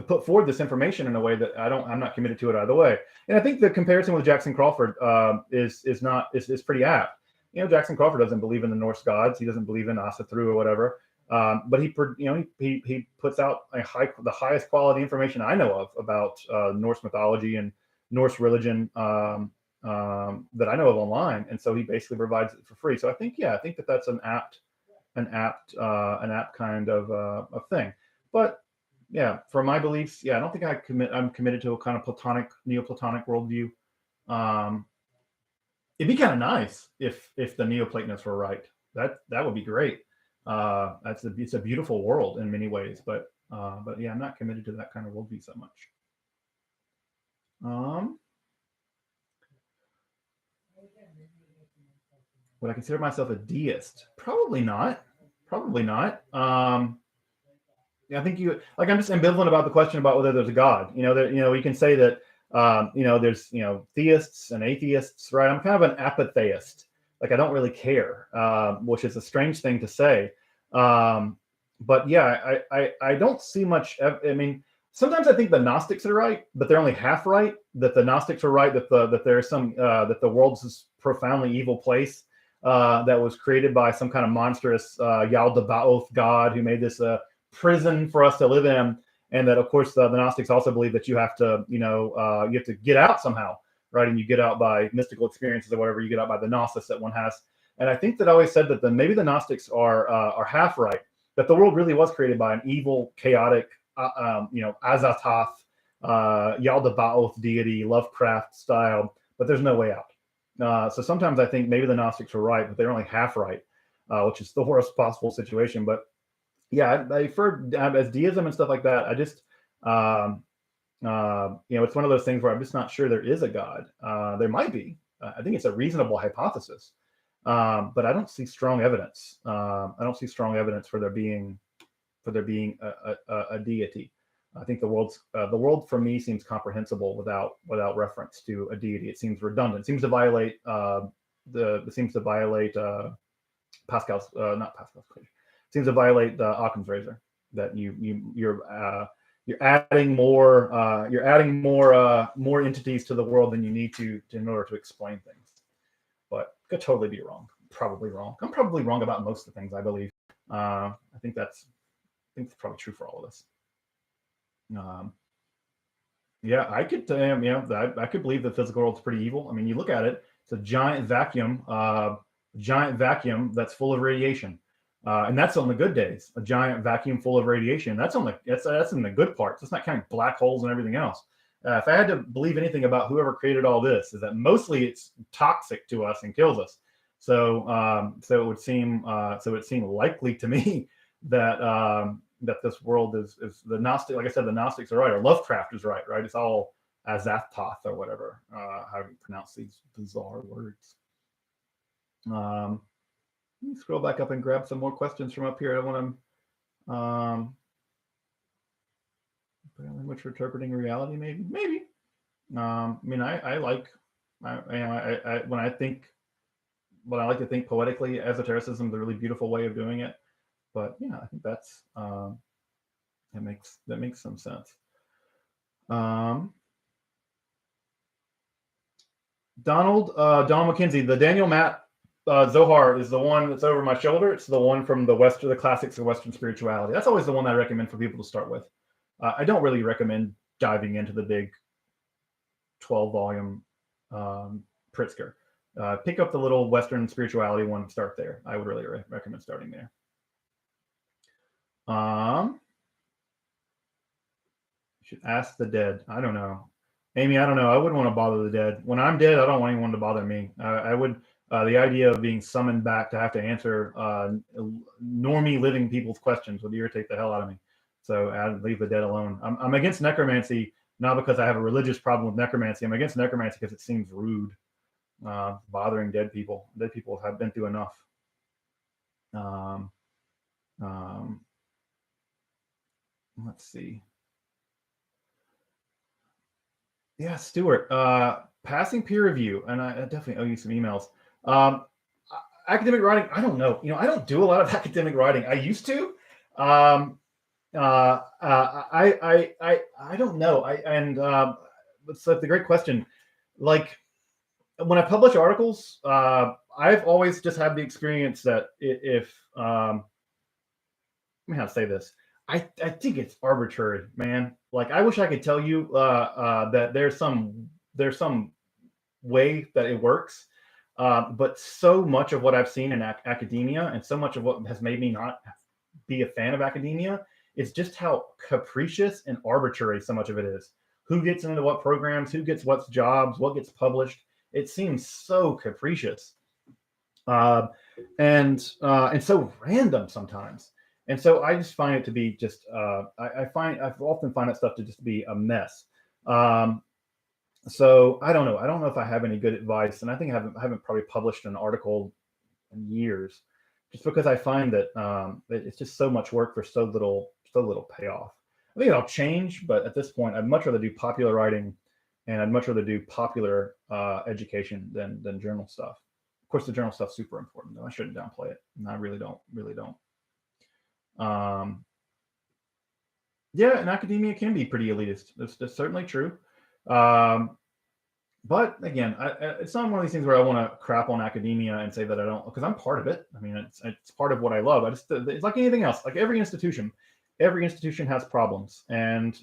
put forward this information in a way that I'm not committed to it either way. And I think the comparison with Jackson Crawford is pretty apt. Jackson Crawford doesn't believe in the Norse gods. He doesn't believe in Asatru or whatever. But he puts out the highest quality information I know of about Norse mythology and Norse religion that I know of online, and so he basically provides it for free. So I think that that's an apt kind of a thing. But yeah, for my beliefs, I don't think I'm committed to a kind of Neoplatonic worldview. It'd be kind of nice if the Neoplatonists were right. That would be great. It's a beautiful world in many ways, but yeah, I'm not committed to that kind of worldview so much. Would I consider myself a deist? Probably not. I think I'm just ambivalent about the question about whether there's a God. We can say that there's theists and atheists, right? I'm kind of an apatheist. Like, I don't really care, which is a strange thing to say. But yeah, I don't see much. I mean, sometimes I think the Gnostics are right, but they're only half right. That the Gnostics are right, that there's that the world's this profoundly evil place that was created by some kind of monstrous Yaldabaoth god who made this prison for us to live in, and that of course the Gnostics also believe that you have to you have to get out somehow, right? And you get out by mystical experiences or whatever. You get out by the gnosis that one has. And I think that I always said that maybe the Gnostics are half right, that the world really was created by an evil, chaotic, Azathoth, Yaldabaoth deity, Lovecraft style, but there's no way out. So sometimes I think maybe the Gnostics were right, but they're only half right, which is the worst possible situation. But yeah, I for as deism and stuff like that, I just it's one of those things where I'm just not sure there is a God. There might be. I think it's a reasonable hypothesis, but I don't see strong evidence. I don't see strong evidence for there being a deity. I think the world for me seems comprehensible without reference to a deity. It seems redundant. It seems to violate Pascal's not Pascal's equation. It seems to violate Occam's razor, that you're adding more entities to the world than you need to in order to explain things. But could totally be wrong. Probably wrong. I'm probably wrong about most of the things I believe. I think that's probably true for all of us. Yeah, I could I could believe the physical world's pretty evil. I mean, you look at it; it's a giant vacuum that's full of radiation. And that's on the good days, a giant vacuum full of radiation. That's in the good parts. It's not counting black holes and everything else. If I had to believe anything about whoever created all this, is that mostly it's toxic to us and kills us. So it would seem likely to me that this world is the Gnostic. Like I said, the Gnostics are right, or Lovecraft is right. Right? It's all Azathoth or whatever. How do you pronounce these bizarre words? Let me scroll back up and grab some more questions from up here. I don't want to. Which interpreting reality, maybe. I mean, I like, when I think, but I like to think poetically. Esotericism is a really beautiful way of doing it. But yeah, I think that's that makes some sense. Donald McKenzie, the Daniel Matt Zohar is the one that's over my shoulder. It's the one from the classics of Western spirituality. That's always the one I recommend for people to start with. I don't really recommend diving into the big 12-volume Pritzker. Pick up the little Western spirituality one and start there. I would really recommend starting there. You should ask the dead. I don't know. Amy, I don't know. I wouldn't want to bother the dead. When I'm dead, I don't want anyone to bother me. I would. The idea of being summoned back to have to answer normie living people's questions would irritate the hell out of me. So I'd leave the dead alone. I'm against necromancy, not because I have a religious problem with necromancy. I'm against necromancy because it seems rude, bothering dead people. Dead people have been through enough. Let's see. Yeah, Stuart, passing peer review, and I definitely owe you some emails. Academic writing, I don't know. I don't do a lot of academic writing. I used to. I don't know. It's like the great question. Like when I publish articles, I've always just had the experience that if let me how to say this. I think it's arbitrary, man. Like I wish I could tell you that there's some way that it works, but so much of what I've seen in academia and so much of what has made me not be a fan of academia is just how capricious and arbitrary so much of it is. Who gets into what programs, who gets what jobs, what gets published. It seems so capricious and so random sometimes. And so I just find it to be just, I've often find that stuff to just be a mess. So I don't know. I don't know if I have any good advice. And I think I haven't probably published an article in years, just because I find that it's just so much work for so little payoff. I think it'll change, but at this point, I'd much rather do popular writing, and I'd much rather do popular education than journal stuff. Of course, the journal stuff's super important, though. I shouldn't downplay it, and I really don't. Yeah, and academia can be pretty elitist. That's certainly true. But again, it's not one of these things where I want to crap on academia and say that I don't, because I'm part of it. I mean, it's part of what I love. It's like anything else. Like every institution has problems, and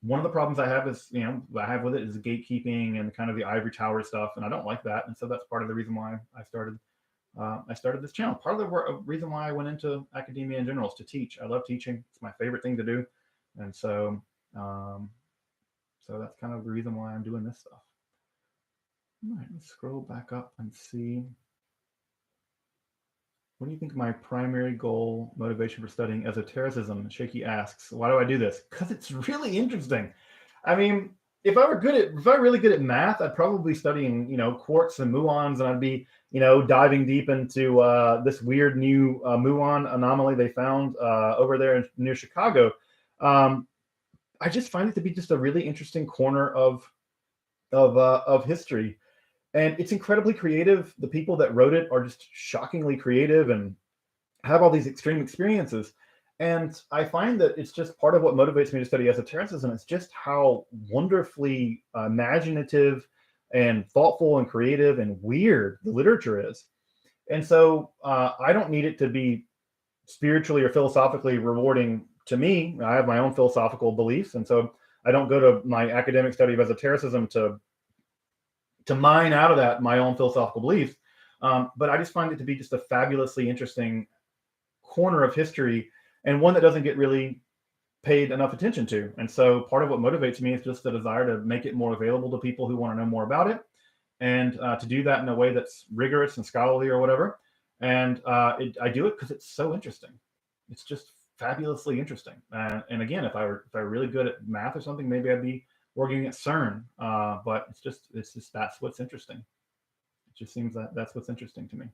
one of the problems I have is, I have with it is the gatekeeping and kind of the ivory tower stuff, and I don't like that. And so that's part of the reason why I started this channel. Part of the reason why I went into academia in general is to teach. I love teaching. It's my favorite thing to do. And so, so that's kind of the reason why I'm doing this stuff. All right, let's scroll back up and see. What do you think my primary goal, motivation for studying esotericism? Shaky asks, why do I do this? Because it's really interesting. I mean, if I were really good at math, I'd probably be studying, quarks and muons, and I'd be, diving deep into this weird new muon anomaly they found over there near Chicago. I just find it to be just a really interesting corner of history, and it's incredibly creative. The people that wrote it are just shockingly creative and have all these extreme experiences. And I find that it's just part of what motivates me to study esotericism. It's just how wonderfully imaginative and thoughtful and creative and weird the literature is. And so I don't need it to be spiritually or philosophically rewarding to me. I have my own philosophical beliefs. And so I don't go to my academic study of esotericism to mine out of that my own philosophical beliefs. But I just find it to be just a fabulously interesting corner of history, and one that doesn't get really paid enough attention to. And so part of what motivates me is just the desire to make it more available to people who want to know more about it, and to do that in a way that's rigorous and scholarly or whatever. And I do it because it's so interesting. It's just fabulously interesting. And again, if I were really good at math or something, maybe I'd be working at CERN. But it's just that's what's interesting. It just seems that that's what's interesting to me.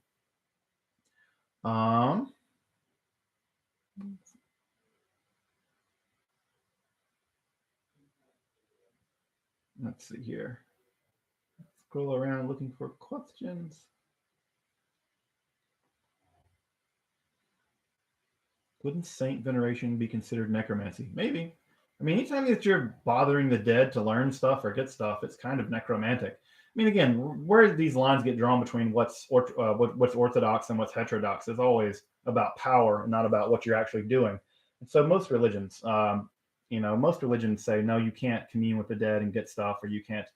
Let's see here. Scroll around looking for questions. Wouldn't saint veneration be considered necromancy? Maybe. I mean, anytime that you're bothering the dead to learn stuff or get stuff, it's kind of necromantic. I mean, again, where these lines get drawn between what's orthodox and what's heterodox is always about power and not about what you're actually doing. And so most religions, most religions say, no, you can't commune with the dead and get stuff, or you can't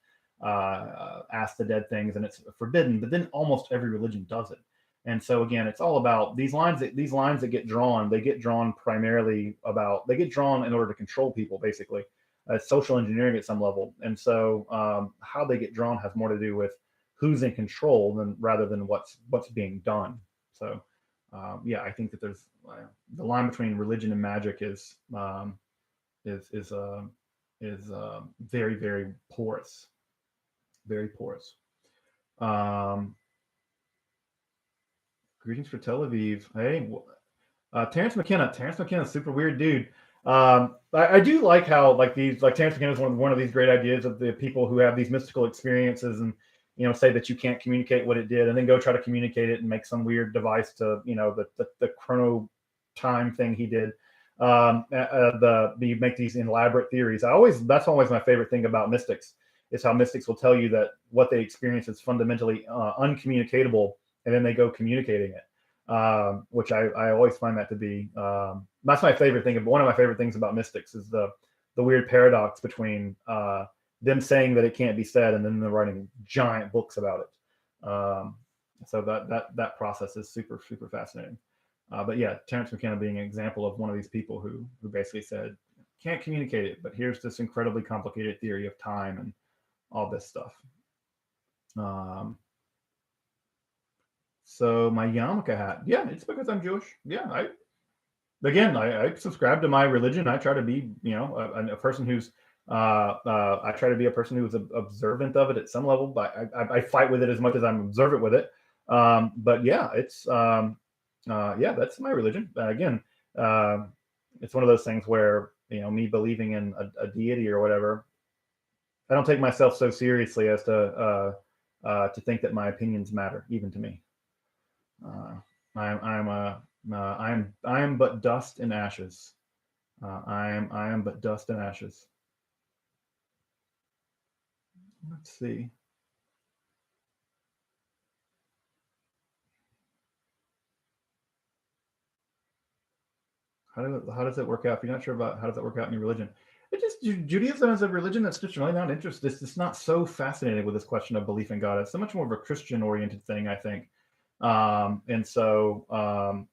ask the dead things, and it's forbidden. But then almost every religion does it. And so again, it's all about these lines that get drawn. They get drawn primarily they get drawn in order to control people, basically. Social engineering at some level. And so how they get drawn has more to do with who's in control rather than what's being done. So I think that there's the line between religion and magic is very, very porous, very porous. Greetings for Tel Aviv. Hey, Terrence McKenna. Terrence McKenna's super weird dude. I do like how Terrence McKenna is one of these great ideas of the people who have these mystical experiences and say that you can't communicate what it did and then go try to communicate it and make some weird device to the chrono time thing he did. You make these elaborate theories. That's always my favorite thing about mystics is how mystics will tell you that what they experience is fundamentally uncommunicatable, and then they go communicating it, which I always find that to be that's my favorite thing. One of my favorite things about mystics is the weird paradox between them saying that it can't be said and then they're writing giant books about it. So that process is super, super fascinating. But yeah, Terrence McKenna being an example of one of these people who basically said, can't communicate it, but here's this incredibly complicated theory of time and all this stuff. So my yarmulke hat, yeah, it's because I'm Jewish. Yeah, I subscribe to my religion. I try to be, a person who's, I try to be a person who is observant of it at some level, but I fight with it as much as I'm observant with it. But yeah, it's, that's my religion. Again, it's one of those things where, me believing in a deity or whatever, I don't take myself so seriously as to think that my opinions matter, even to me. I am but dust and ashes. I am but dust and ashes. Let's see. How does it work out? If you're not sure about how does it work out in your religion, it just Judaism is a religion that's just really not interested. It's not so fascinated with this question of belief in God. It's so much more of a Christian-oriented thing, I think. And so I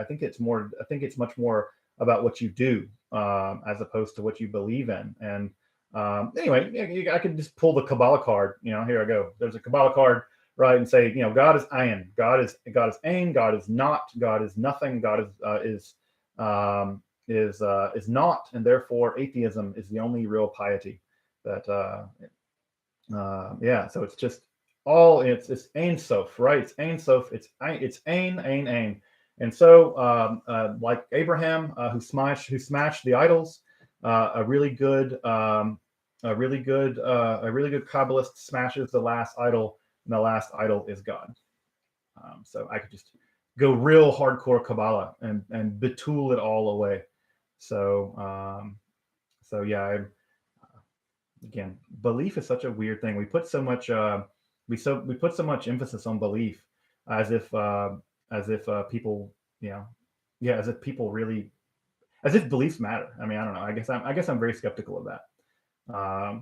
think it's much more about what you do as opposed to what you believe in. And anyway, I could just pull the Kabbalah card. Here I go. There's a Kabbalah card, right? And say, God is Ayin, God is Ain, God is not, God is nothing, God is not, and therefore atheism is the only real piety. That so it's just all it's Ein Sof, right? It's Ein Sof. It's Ein. And so like Abraham, who smashed the idols, a really good Kabbalist smashes the last idol, and the last idol is God. So I could just go real hardcore Kabbalah and betool it all away. So again, belief is such a weird thing. We put so much we put so much emphasis on belief as if people as if beliefs matter. I mean, I don't know. I guess I'm very skeptical of that. At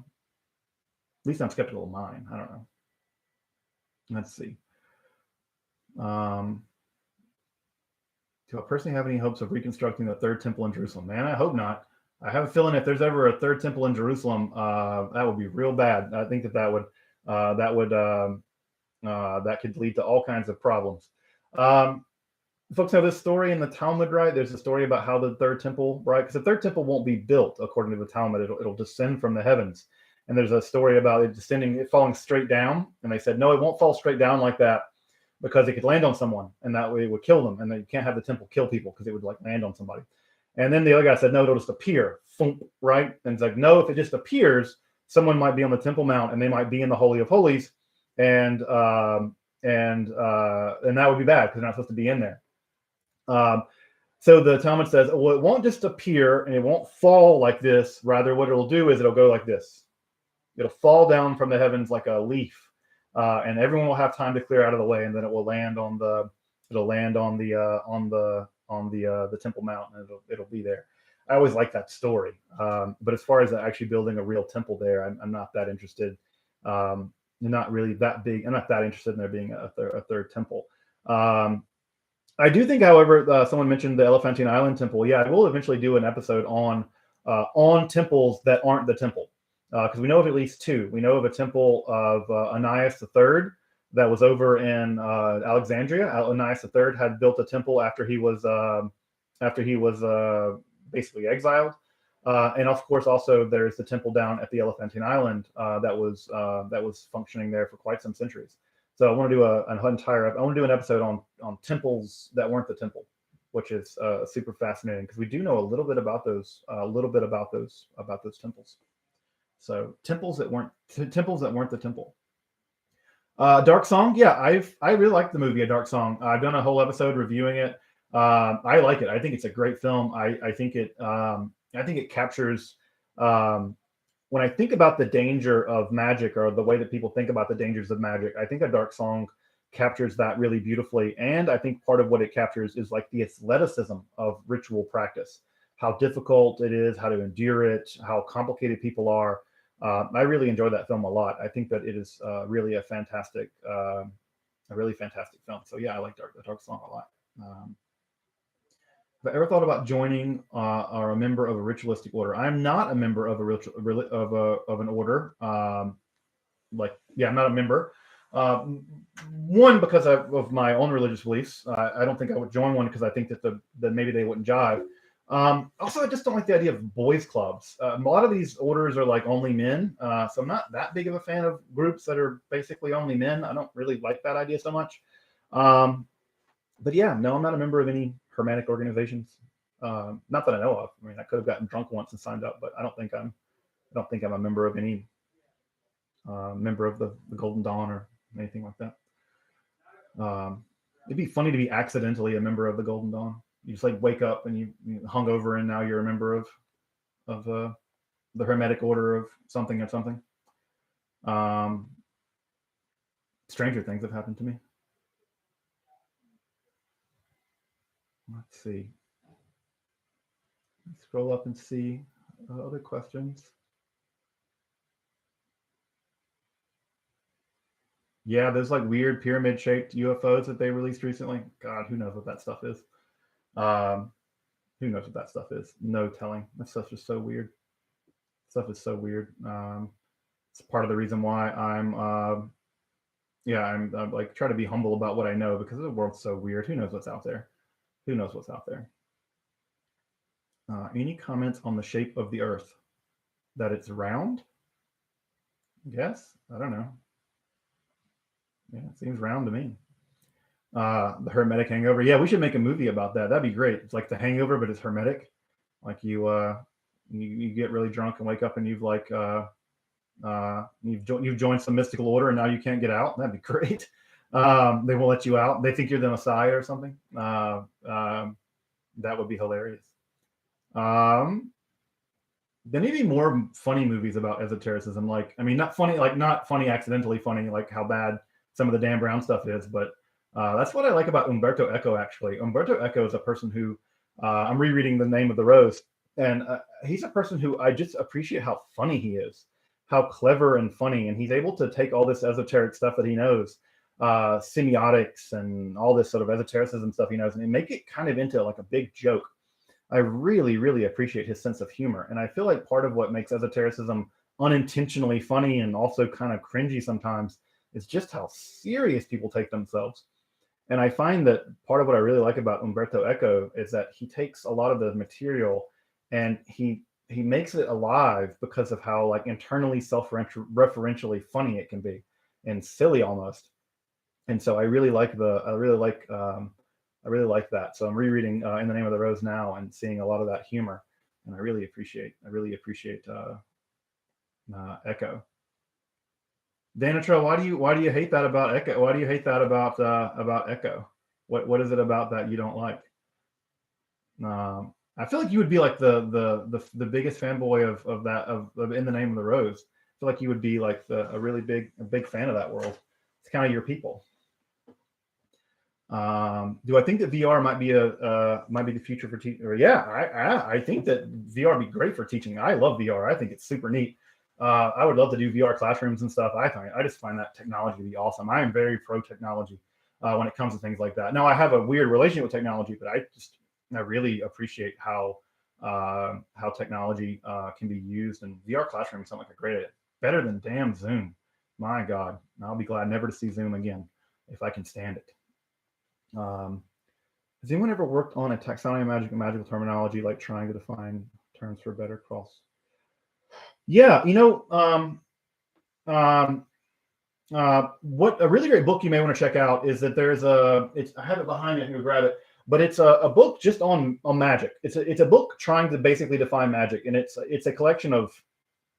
least I'm skeptical of mine. I don't know. Let's see. Do I personally have any hopes of reconstructing the third temple in Jerusalem? Man, I hope not. I have a feeling if there's ever a third temple in Jerusalem, that would be real bad. I think that could lead to all kinds of problems. Folks know this story in the Talmud, right? There's a story about how the third temple, right? Because the third temple won't be built according to the Talmud. It'll descend from the heavens. And there's a story about it descending, it falling straight down. And they said, no, it won't fall straight down like that because it could land on someone and that way it would kill them. And then you can't have the temple kill people because it would like land on somebody. And then the other guy said, no, it'll just appear, right? And it's like, no, if it just appears, someone might be on the Temple Mount and they might be in the Holy of Holies, and that would be bad because they're not supposed to be in there. So the Talmud says, well, it won't just appear and it won't fall like this. Rather, what it'll do is it'll go like this. It'll fall down from the heavens like a leaf, and everyone will have time to clear out of the way, and then it will land on the Temple Mount, and it'll be there. I always like that story, but as far as actually building a real temple there, I'm not that interested. Not really that big. I'm not that interested in there being a third temple. I do think, however, someone mentioned the Elephantine Island temple. Yeah, I will eventually do an episode on temples that aren't the temple, because we know of at least two. We know of a temple of Anias III that was over in Alexandria. Anias III had built a temple after he was basically exiled, and of course also there's the temple down at the Elephantine Island that was functioning there for quite some centuries. So I want to do an episode on temples that weren't the temple, which is super fascinating because we do know a little bit about those temples. So temples that weren't the temple. Dark Song, yeah, I really like the movie A Dark Song. I've done a whole episode reviewing it. I like it. I think it's a great film. I think it captures. When I think about the danger of magic, or the way that people think about the dangers of magic, I think A Dark Song captures that really beautifully. And I think part of what it captures is like the athleticism of ritual practice, how difficult it is, how to endure it, how complicated people are. I really enjoy that film a lot. I think that it is really a really fantastic film. So yeah, I like The Dark Song a lot. Have I ever thought about joining or a member of a ritualistic order? I'm not a member of an order. I'm not a member. One, because of my own religious beliefs. I don't think I would join one because I think that maybe they wouldn't jive. Also, I just don't like the idea of boys' clubs. A lot of these orders are like only men, so I'm not that big of a fan of groups that are basically only men. I don't really like that idea so much. But yeah, no, I'm not a member of any Hermetic organizations. Not that I know of. I mean, I could have gotten drunk once and signed up, but I don't think I'm a member of any member of the Golden Dawn or anything like that. It'd be funny to be accidentally a member of the Golden Dawn. You just like wake up and you hung over and now you're a member of the Hermetic order of something or something. Stranger things have happened to me. Let's see. Let's scroll up and see other questions. Yeah, there's like weird pyramid-shaped UFOs that they released recently. God, who knows what that stuff is? Who knows what that stuff is? No telling. That stuff's just so weird. Stuff is so weird. It's part of the reason why I'm like try to be humble about what I know, because the world's so weird. Who knows what's out there? Who knows what's out there? Any comments on the shape of the Earth? That it's round? Yes, I don't know. Yeah, it seems round to me. The Hermetic Hangover. Yeah, we should make a movie about that. That'd be great. It's like The Hangover, but it's Hermetic. Like you get really drunk and wake up and you've like you've joined some mystical order and now you can't get out. That'd be great. They won't let you out. They think you're the Messiah or something. That would be hilarious. There need to be more funny movies about esotericism. Like, I mean, not funny accidentally funny, like how bad some of the Dan Brown stuff is, but that's what I like about Umberto Eco, actually. Umberto Eco is a person who, I'm rereading The Name of the Rose, and he's a person who I just appreciate how funny he is, how clever and funny, and he's able to take all this esoteric stuff that he knows, semiotics and all this sort of esotericism stuff he knows, and make it kind of into like a big joke. I really, really appreciate his sense of humor, and I feel like part of what makes esotericism unintentionally funny and also kind of cringy sometimes is just how serious people take themselves. And I find that part of what I really like about Umberto Eco is that he takes a lot of the material and he makes it alive because of how like internally self-referentially funny it can be and silly almost. And so I really like that. So I'm rereading In the Name of the Rose now and seeing a lot of that humor, and I really appreciate Echo. Danitra, why do you hate that about Echo? Why do you hate that about Echo? What is it about that you don't like? I feel like you would be like the biggest fanboy of In the Name of the Rose. I feel like you would be like a big fan of that world. It's kind of your people. Do I think that VR might be the future for teaching? Yeah, I think that VR would be great for teaching. I love VR. I think it's super neat. I would love to do VR classrooms and stuff. I just find that technology to be awesome. I am very pro technology when it comes to things like that. Now I have a weird relationship with technology, but I really appreciate how technology can be used, and VR classrooms sound like a great idea. Better than damn Zoom. My God, I'll be glad never to see Zoom again if I can stand it. Has anyone ever worked on a taxonomy of magical terminology, like trying to define terms for better cross? Yeah, what a really great book you may want to check out is that there's I have it behind me, I can go grab it, but it's a book just on magic. It's a book trying to basically define magic, and it's a collection of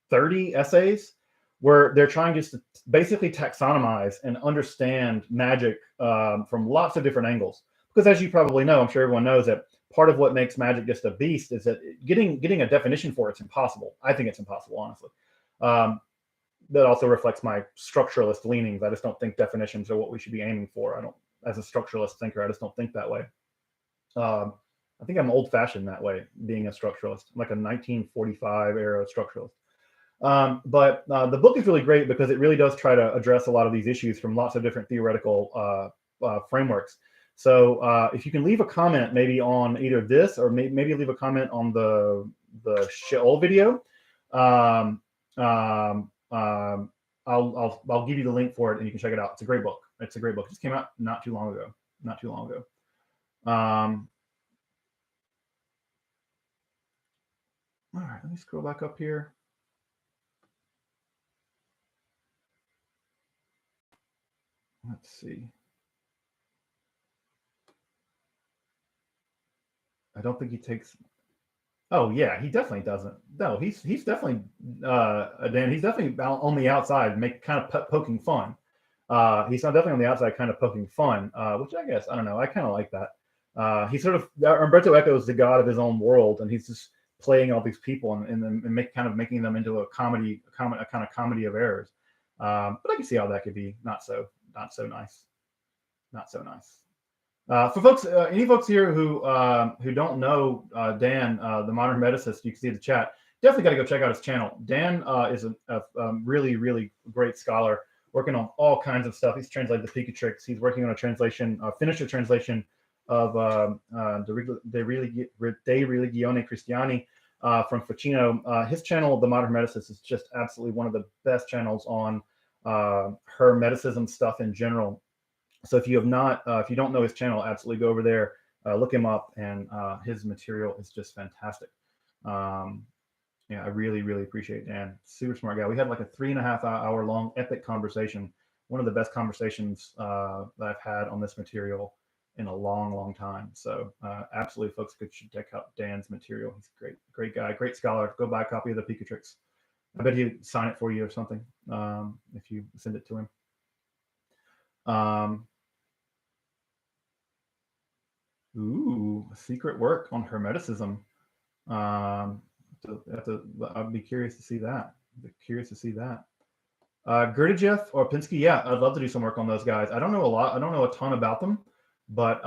30 essays where they're trying just to basically taxonomize and understand magic from lots of different angles. Because as you probably know, I'm sure everyone knows that part of what makes magic just a beast is that getting a definition for it's impossible. I think it's impossible, honestly. That also reflects my structuralist leanings. I just don't think definitions are what we should be aiming for. As a structuralist thinker, I just don't think that way. I think I'm old-fashioned that way, being a structuralist. I'm like a 1945 era structuralist. But the book is really great because it really does try to address a lot of these issues from lots of different theoretical frameworks. So if you can leave a comment maybe on either this or maybe leave a comment on the Sheol video, I'll give you the link for it and you can check it out. It's a great book. It just came out not too long ago. All right, let me scroll back up here. Let's see. I don't think he takes. Oh yeah, he definitely doesn't. No, he's definitely Dan. He's definitely on the outside, kind of poking fun. He's not definitely on the outside, kind of poking fun, which I guess I don't know. I kind of like that. He sort of Umberto Eco is the god of his own world, and he's just playing all these people and making them into a kind of comedy of errors. But I can see how that could be not so nice. For folks, any folks here who don't know Dan, the Modern Hermeticist, you can see the chat. Definitely got to go check out his channel. Dan is a really, really great scholar, working on all kinds of stuff. He's translated the Picatrix. He's working on a translation, finished a translation of De Religione Christiani from Ficino. His channel, The Modern Hermeticist, is just absolutely one of the best channels on Hermeticism stuff in general. So if you don't know his channel, absolutely go over there, look him up, and his material is just fantastic. Yeah, I really, really appreciate Dan. Super smart guy. We had like a 3.5 hour long epic conversation. One of the best conversations that I've had on this material in a long, long time. So absolutely, folks should check out Dan's material. He's a great guy, great scholar. Go buy a copy of the Picatrix. I bet he'd sign it for you or something if you send it to him. Secret work on Hermeticism. I'd be curious to see that. Gurdjieff or Pinsky, yeah, I'd love to do some work on those guys. I don't know a ton about them, but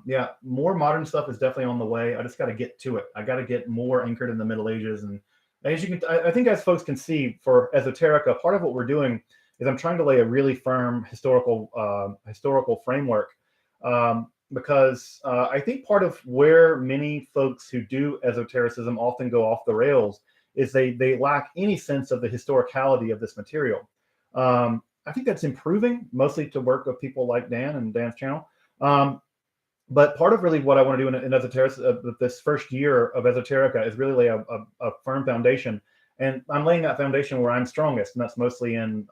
yeah, more modern stuff is definitely on the way. I just got to get to it. I got to get more anchored in the Middle Ages, and as you can, I think as folks can see, for Esoterica, part of what we're doing is I'm trying to lay a really firm historical framework. Because I think part of where many folks who do esotericism often go off the rails is they lack any sense of the historicality of this material. I think that's improving, mostly to work with people like Dan and Dan's channel. But part of really what I want to do in Esoterica, this first year of Esoterica, is really lay a firm foundation. And I'm laying that foundation where I'm strongest, and that's mostly in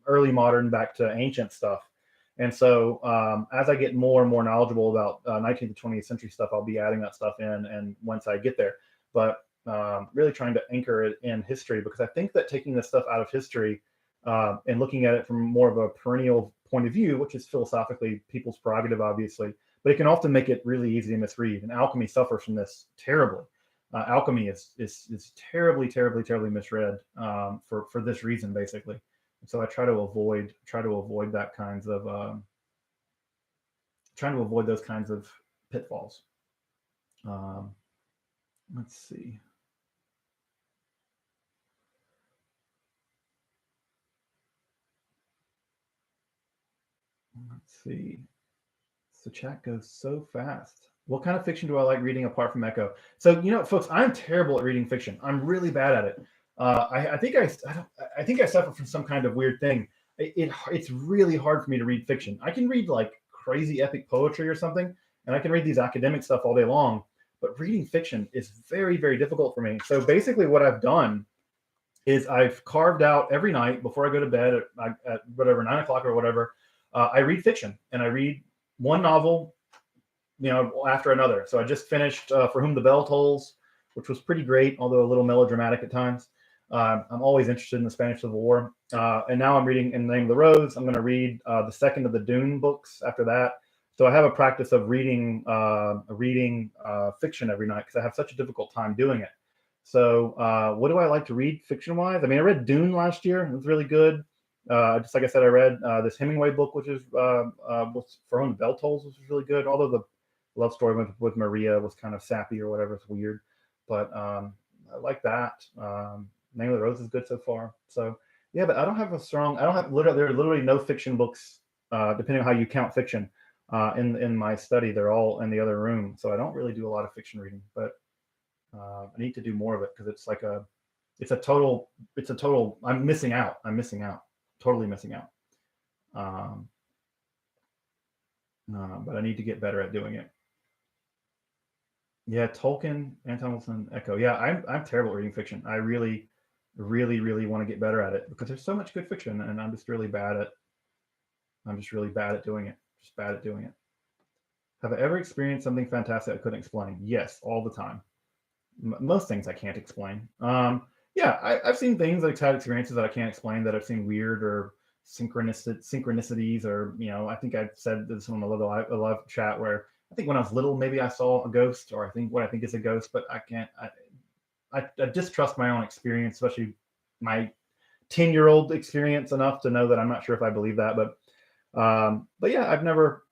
early modern back to ancient stuff. And so as I get more and more knowledgeable about 19th to 20th century stuff, I'll be adding that stuff in, and once I get there. But really trying to anchor it in history, because I think that taking this stuff out of history and looking at it from more of a perennial point of view, which is philosophically people's prerogative, obviously, but it can often make it really easy to misread. And alchemy suffers from this terribly. Alchemy is terribly, terribly, terribly misread for this reason, basically. And so I try to avoid that kinds of trying to avoid those kinds of pitfalls. Let's see. Let's see. The chat goes so fast. What kind of fiction do I like reading apart from Echo? So, folks, I'm terrible at reading fiction. I'm really bad at it. I think I suffer from some kind of weird thing. It's really hard for me to read fiction. I can read like crazy epic poetry or something, and I can read these academic stuff all day long. But reading fiction is very, very difficult for me. So basically, what I've done is I've carved out every night before I go to bed at whatever 9 o'clock or whatever. I read fiction, and I read one novel, after another. So I just finished For Whom the Bell Tolls, which was pretty great, although a little melodramatic at times. I'm always interested in the Spanish Civil War. And now I'm reading In the Name of the Rose. I'm going to read the second of the Dune books after that. So I have a practice of reading fiction every night because I have such a difficult time doing it. So what do I like to read fiction-wise? I mean, I read Dune last year. It was really good. Just like I said, I read this Hemingway book, which is was For Whom the Bell Tolls, which was really good. Although the love story with Maria was kind of sappy or whatever, it's weird. But I like that. Name of the Rose is good so far. So yeah, but I don't have there are literally no fiction books, depending on how you count fiction, in my study. They're all in the other room. So I don't really do a lot of fiction reading, but I need to do more of it because it's a total, I'm missing out. Totally missing out. But I need to get better at doing it. Yeah, Tolkien, Anton Wilson, Echo. Yeah, I'm terrible at reading fiction. I really, really, really want to get better at it because there's so much good fiction, and I'm just really bad at doing it. Just bad at doing it. Have I ever experienced something fantastic I couldn't explain? Yes, all the time. Most things I can't explain. Yeah, I've seen things, like had experiences that I can't explain, that I've seen weird or synchronicities, or I think I said this on a live chat where I think when I was little, maybe I saw a ghost, or I think what I think is a ghost, but I can't. I distrust my own experience, especially my 10-year-old experience, enough to know that I'm not sure if I believe that. But yeah, I've never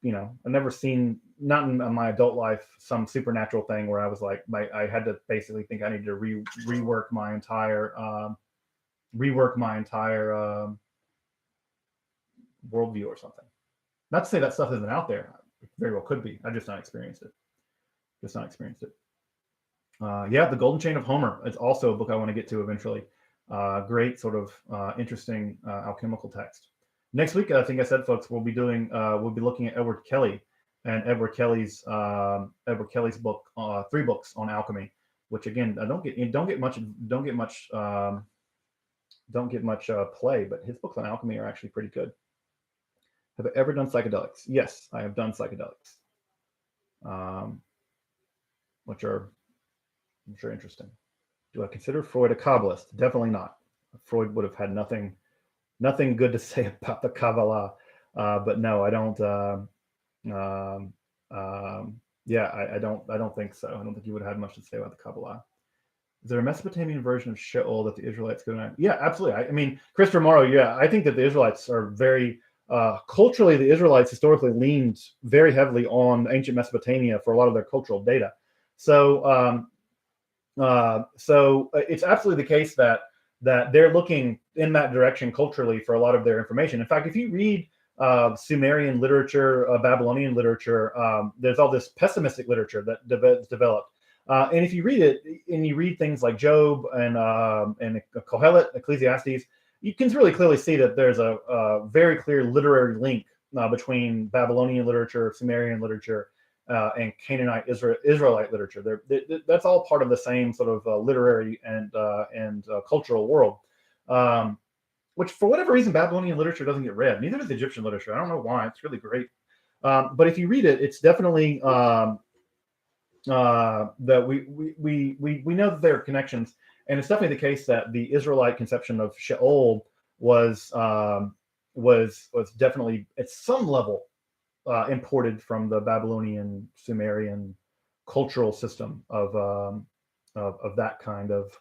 seen, not in my adult life, some supernatural thing where I was like, I had to basically think I needed to rework my entire worldview or something. Not to say that stuff isn't out there. It very well could be. I've just not experienced it. Yeah, The Golden Chain of Homer is also a book I want to get to eventually. Great sort of interesting alchemical text. Next week, I think I said, folks, we'll be looking at Edward Kelly and Edward Kelly's book, 3 books on alchemy, which again, I don't get much play, but his books on alchemy are actually pretty good. Have I ever done psychedelics? Yes, I have done psychedelics, which are, I'm sure, interesting. Do I consider Freud a Kabbalist? Definitely not. Freud would have had nothing good to say about the Kabbalah, but no, I don't. Yeah, I don't think so. I don't think he would have had much to say about the Kabbalah. Is there a Mesopotamian version of Sheol that the Israelites go to? Yeah, absolutely. I mean, Christopher Morrow, yeah, I think that the Israelites are very culturally, the Israelites historically leaned very heavily on ancient Mesopotamia for a lot of their cultural data. So it's absolutely the case that they're looking in that direction culturally for a lot of their information. In fact, if you read Sumerian literature, Babylonian literature, there's all this pessimistic literature that developed. And if you read it, and you read things like Job and Kohelet, Ecclesiastes, you can really clearly see that there's a very clear literary link between Babylonian literature, Sumerian literature, and Canaanite Israelite literature. That's all part of the same sort of literary and cultural world. Which, for whatever reason, Babylonian literature doesn't get read. Neither does Egyptian literature. I don't know why. It's really great. But if you read it, it's definitely that we know that there are connections, and it's definitely the case that the Israelite conception of Sheol was definitely at some level imported from the Babylonian Sumerian cultural system of that kind of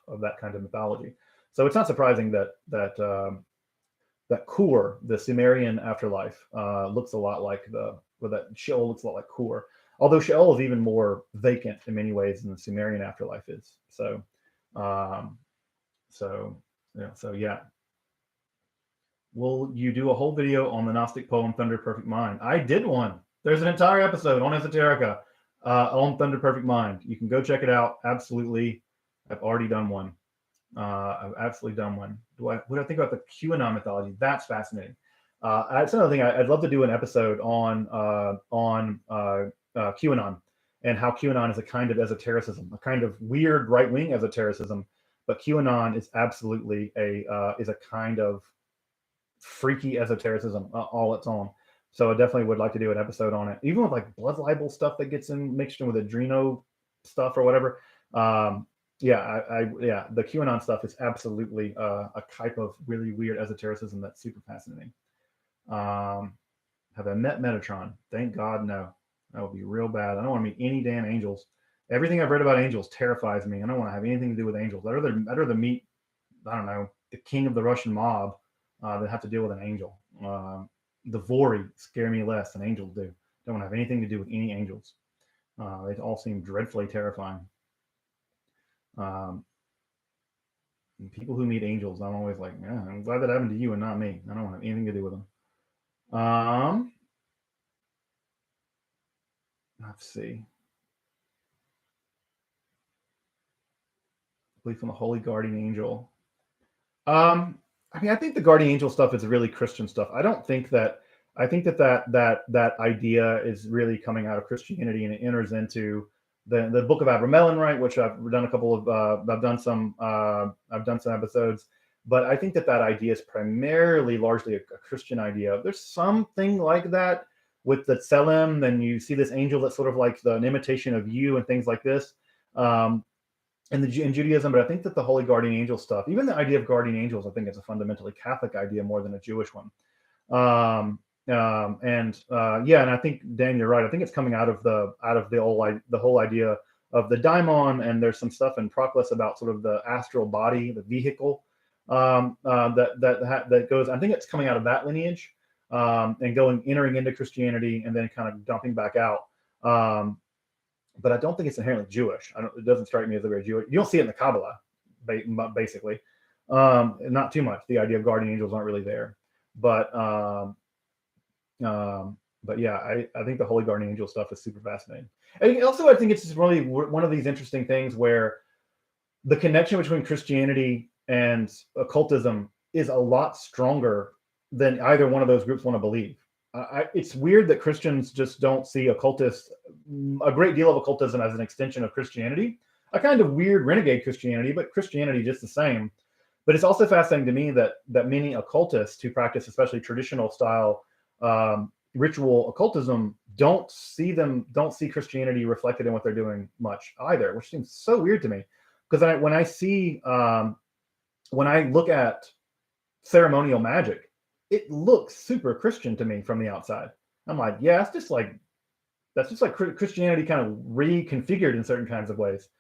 mythology. So it's not surprising that Kur, the Sumerian afterlife, looks a lot like that Sheol looks a lot like Kur. Although Sheol is even more vacant in many ways than the Sumerian afterlife is. So yeah. Will you do a whole video on the Gnostic poem Thunder Perfect Mind? I did one. There's an entire episode on Esoterica on Thunder Perfect Mind. You can go check it out. Absolutely. I've already done one. I've absolutely done one. What do I think about the QAnon mythology? That's fascinating. That's another thing. I'd love to do an episode on QAnon and how QAnon is a kind of esotericism, a kind of weird right-wing esotericism, but QAnon is absolutely a kind of freaky esotericism all its own. So I definitely would like to do an episode on it, even with like blood libel stuff that gets mixed in with adreno stuff or whatever. The QAnon stuff is absolutely a type of really weird esotericism that's super fascinating. Have I met Metatron? Thank God, no. That would be real bad. I don't want to meet any damn angels. Everything I've read about angels terrifies me. I don't want to have anything to do with angels. I'd rather meet, I don't know, the king of the Russian mob than have to deal with an angel. The Vori scare me less than angels do. Don't want to have anything to do with any angels. They all seem dreadfully terrifying. People who meet angels, I'm always like, yeah, I'm glad that happened to you and not me. I don't want to have anything to do with them. Let's see. Belief in the holy guardian angel. I think the guardian angel stuff is really Christian stuff. I think that idea is really coming out of Christianity, and it enters into the Book of Abramelin, right? Which I've done a couple of, I've done some episodes, but I think that idea is primarily largely a Christian idea. There's something like that with the Tselem, then you see this angel that's sort of like an imitation of you and things like this. In Judaism, but I think that the holy guardian angel stuff, even the idea of guardian angels, I think it's a fundamentally Catholic idea more than a Jewish one. And I think, Dan, you're right. I think it's coming out of the whole idea of the daimon, and there's some stuff in Proclus about sort of the astral body, the vehicle that goes. I think it's coming out of that lineage and entering into Christianity and then kind of dumping back out. But I don't think it's inherently Jewish. It doesn't strike me as a very Jewish. You don't see it in the Kabbalah, basically. Not too much. The idea of guardian angels aren't really there. But yeah, I think the holy guardian angel stuff is super fascinating. And also, I think it's just really one of these interesting things where the connection between Christianity and occultism is a lot stronger than either one of those groups want to believe. It's weird that Christians just don't see a great deal of occultism as an extension of Christianity, a kind of weird renegade Christianity, but Christianity just the same. But it's also fascinating to me that many occultists who practice especially traditional style ritual occultism don't see Christianity reflected in what they're doing much either, which seems so weird to me. Because when I look at ceremonial magic, it looks super Christian to me from the outside. I'm like, yeah, that's just like Christianity kind of reconfigured in certain kinds of ways.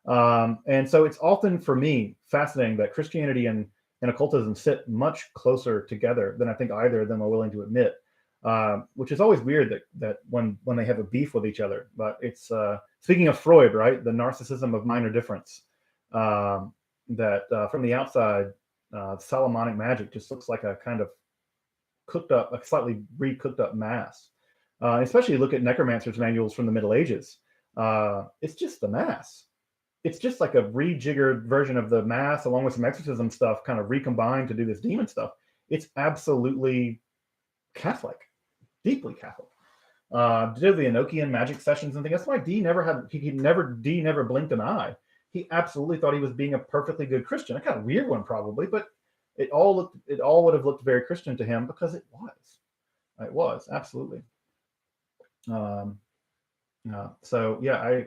And so it's often, for me, fascinating that Christianity and occultism sit much closer together than I think either of them are willing to admit, which is always weird that when they have a beef with each other. But it's, speaking of Freud, right, the narcissism of minor difference, that from the outside, Solomonic magic just looks like a kind of a slightly recooked up mass. Especially look at necromancers' manuals from the Middle Ages. It's just the mass. It's just like a rejiggered version of the mass, along with some exorcism stuff, kind of recombined to do this demon stuff. It's absolutely Catholic. deeply Catholic. Did the Enochian magic sessions and things. That's why D never blinked an eye. He absolutely thought he was being a perfectly good Christian. A kind of weird one, probably, but it all would have looked very Christian to him because it was. It was absolutely. So yeah,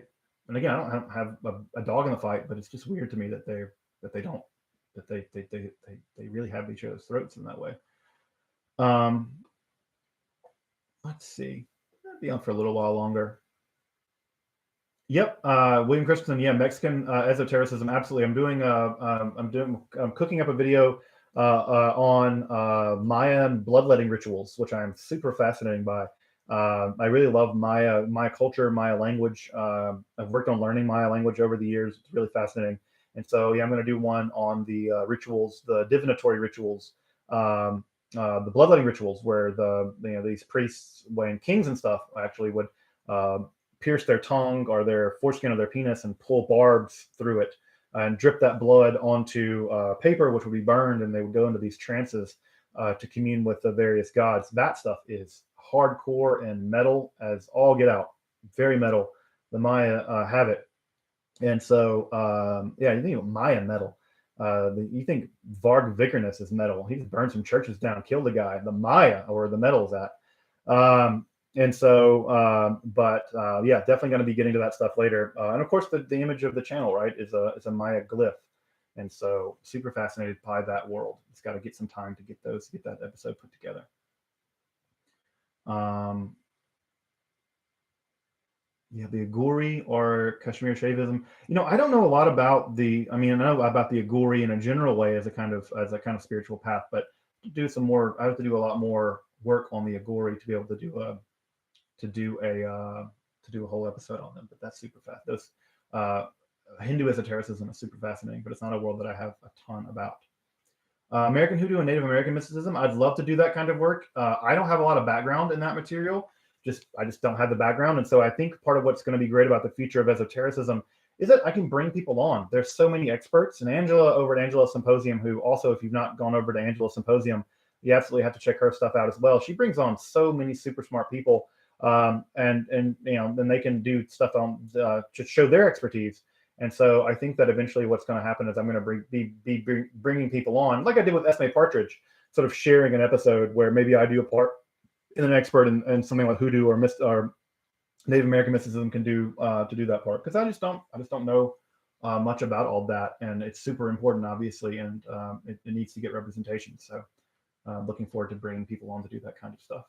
and again, I don't have a dog in the fight, but it's just weird to me that they really have each other's throats in that way. Let's see. I'll be on for a little while longer. Yep, William Christensen. Yeah, Mexican esotericism. Absolutely. I'm cooking up a video on Mayan bloodletting rituals, which I'm super fascinated by. I really love Maya culture, Maya language. I've worked on learning Maya language over the years. It's really fascinating. And so, yeah, I'm going to do one on the rituals, the divinatory rituals, the bloodletting rituals, where these priests, when kings and stuff, actually would pierce their tongue or their foreskin of their penis and pull barbs through it and drip that blood onto paper, which would be burned, and they would go into these trances to commune with the various gods. That stuff is hardcore and metal as all get out. Very metal. The Maya have it. And so, yeah, you think of Mayan metal. You think Varg Vikernes is metal. He just burned some churches down, killed a guy. The Maya, or the metal's at. And so, yeah, definitely going to be getting to that stuff later. And of course, the image of the channel, right, is a Maya glyph. And so, super fascinated by that world. It's got to get some time to get that episode put together. Yeah, the Aguri or Kashmir Shaivism. I don't know a lot about I know about the Aguri in a general way as a kind of spiritual path, but I have to do a lot more work on the Aguri to be able to do a whole episode on them. But that's super fast. Those Hindu esotericism is super fascinating, but it's not a world that I have a ton about. American Hoodoo and Native American mysticism. I'd love to do that kind of work. I don't have a lot of background in that material. I just don't have the background. And so I think part of what's going to be great about the future of esotericism is that I can bring people on. There's so many experts. And Angela over at Angela Symposium, who also, if you've not gone over to Angela Symposium, you absolutely have to check her stuff out as well. She brings on so many super smart people, and then they can do stuff on to show their expertise. And so I think that eventually what's going to happen is I'm going to be bringing people on, like I did with Esme Partridge, sort of sharing an episode where maybe I do a part in an expert and something like Hoodoo or Native American mysticism can do to do that part, because I just don't know much about all that, and it's super important, obviously, and it needs to get representation. So looking forward to bringing people on to do that kind of stuff.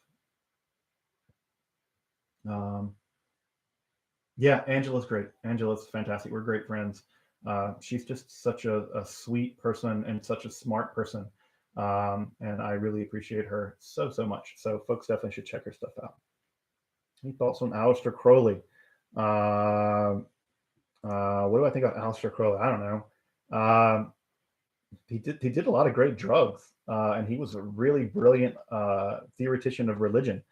Yeah, Angela's great. Angela's fantastic. We're great friends. She's just such a sweet person and such a smart person. And I really appreciate her so much. So folks definitely should check her stuff out. Any thoughts on Aleister Crowley? What do I think about Aleister Crowley? I don't know. He did a lot of great drugs, and he was a really brilliant theoretician of religion.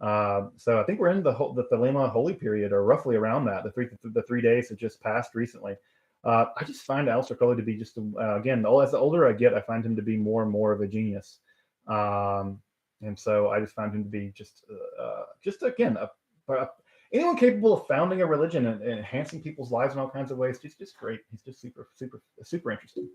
So I think we're in the Thelema Holy period, or roughly around that. The 3 days that just passed recently. I just find Aleister Crowley to be just again, as the older I get, I find him to be more and more of a genius. And so I just found him to be just again anyone capable of founding a religion and enhancing people's lives in all kinds of ways. Just great. He's just super interesting.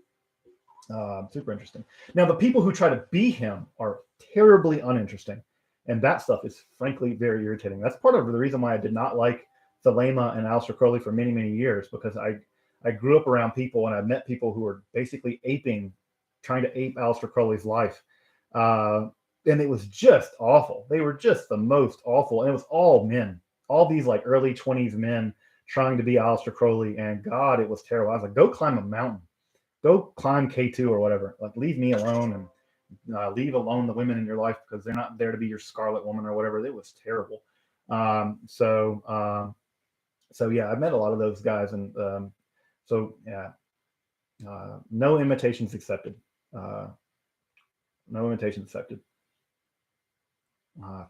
Super interesting. Now, the people who try to be him are terribly uninteresting. And that stuff is frankly very irritating. That's part of the reason why I did not like Thelema and Aleister Crowley for many, many years, because I grew up around people and I met people who were basically trying to ape Aleister Crowley's life. And it was just awful. They were just the most awful. And it was all men, all these like early 20s men trying to be Aleister Crowley. And God, it was terrible. I was like, go climb a mountain. Go climb K2 or whatever. Like, leave me alone and leave alone the women in your life, because they're not there to be your scarlet woman or whatever. It was terrible. So yeah, I met a lot of those guys, and so yeah, no imitations accepted. No imitations accepted.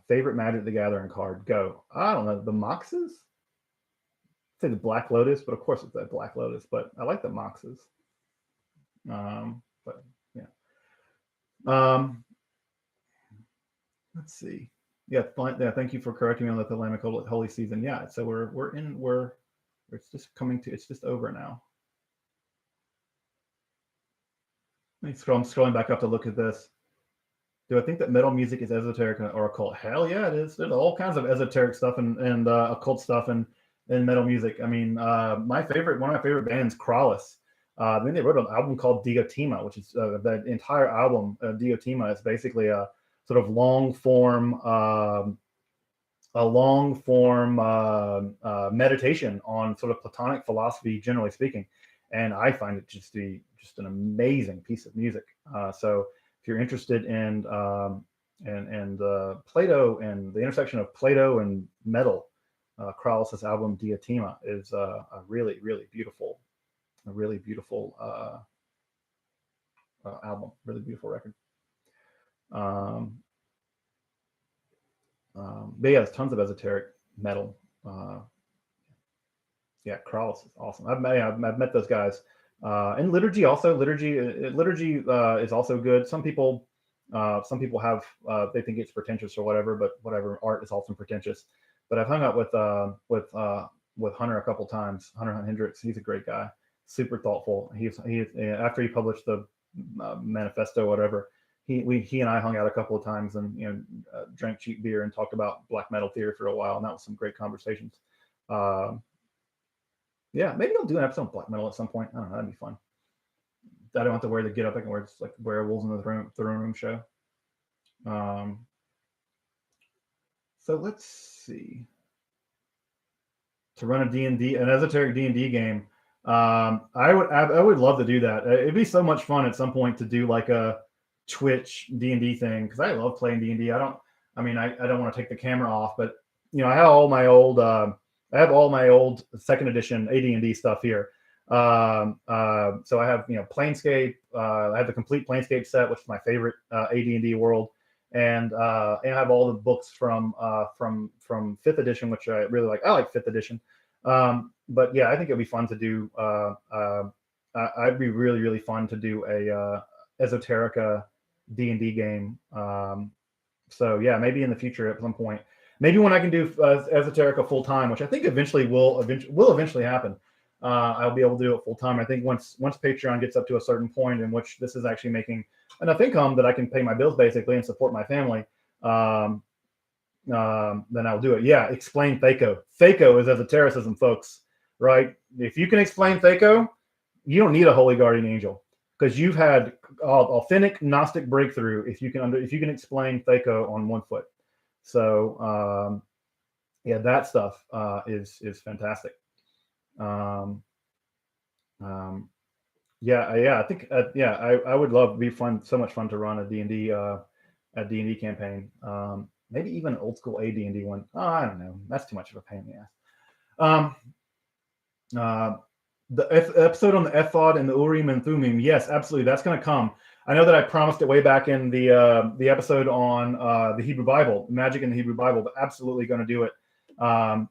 Favorite Magic the Gathering card? Go. I don't know. The Moxes? I'd say the Black Lotus, but of course it's that Black Lotus. But I like the Moxes. But yeah. Let's see. Yeah, fine. Yeah, thank you for correcting me on the Alchemical holy season. Yeah, so we're it's just coming to, it's just over now. I'm scrolling back up to look at this. Do I think that metal music is esoteric or occult? Hell yeah, it is. There's all kinds of esoteric stuff and occult stuff and metal music. I mean, one of my favorite bands, Crowley. I mean, they wrote an album called Diotima, which is that entire album. Diotima is basically a sort of long form meditation on sort of Platonic philosophy, generally speaking, and I find it just to be just an amazing piece of music. So if you're interested in Plato and the intersection of Plato and metal, Krauss's album Diotima is a really beautiful album, really beautiful record. But yeah, there's tons of esoteric metal. Yeah, Krauss is awesome. I've met those guys. And liturgy also. Liturgy is also good. Some people have they think it's pretentious or whatever, but whatever. Art is often pretentious. But I've hung out with Hunter a couple times. Hunter Hendricks. He's a great guy. Super thoughtful. He after he published the manifesto, whatever. He and I hung out a couple of times and drank cheap beer and talked about black metal theory for a while, and that was some great conversations. Yeah, maybe I'll do an episode on black metal at some point. I don't know, that'd be fun. I don't have to wear the get up. I can wear just like werewolves in the throne room show. So let's see. To run a D&D, an esoteric D&D game, I would love to do that. It'd be so much fun at some point to do like a Twitch D&D thing, because I love playing D&D. I don't want to take the camera off, but I have all my old second edition AD&D stuff here. So I have Planescape. I have the complete Planescape set, which is my favorite AD&D world, and I have all the books from 5th edition, which I really like. I like 5th edition, but yeah, I think it'd be fun to do. I'd be really fun to do a Esoterica D&D game. So yeah, maybe in the future at some point, maybe when I can do Esoterica full time, which I think will eventually happen. I'll be able to do it full time. I think once Patreon gets up to a certain point in which this is actually making enough income that I can pay my bills basically and support my family, then I'll do it. Yeah, explain Thaco. Thaco is esotericism, folks. Right? If you can explain Thaco, you don't need a holy guardian angel, because you've had authentic Gnostic breakthrough if you can explain Thaco on one foot. So yeah, that stuff is fantastic. I think I would love, be fun, so much fun to run a D&D campaign. Maybe even an old school AD&D one. Oh, I don't know. That's too much of a pain in the ass. The episode on the ephod and the Urim and Thummim. Yes, absolutely. That's going to come. I know that I promised it way back in the episode on the Hebrew Bible, magic in the Hebrew Bible, but absolutely going to do it. I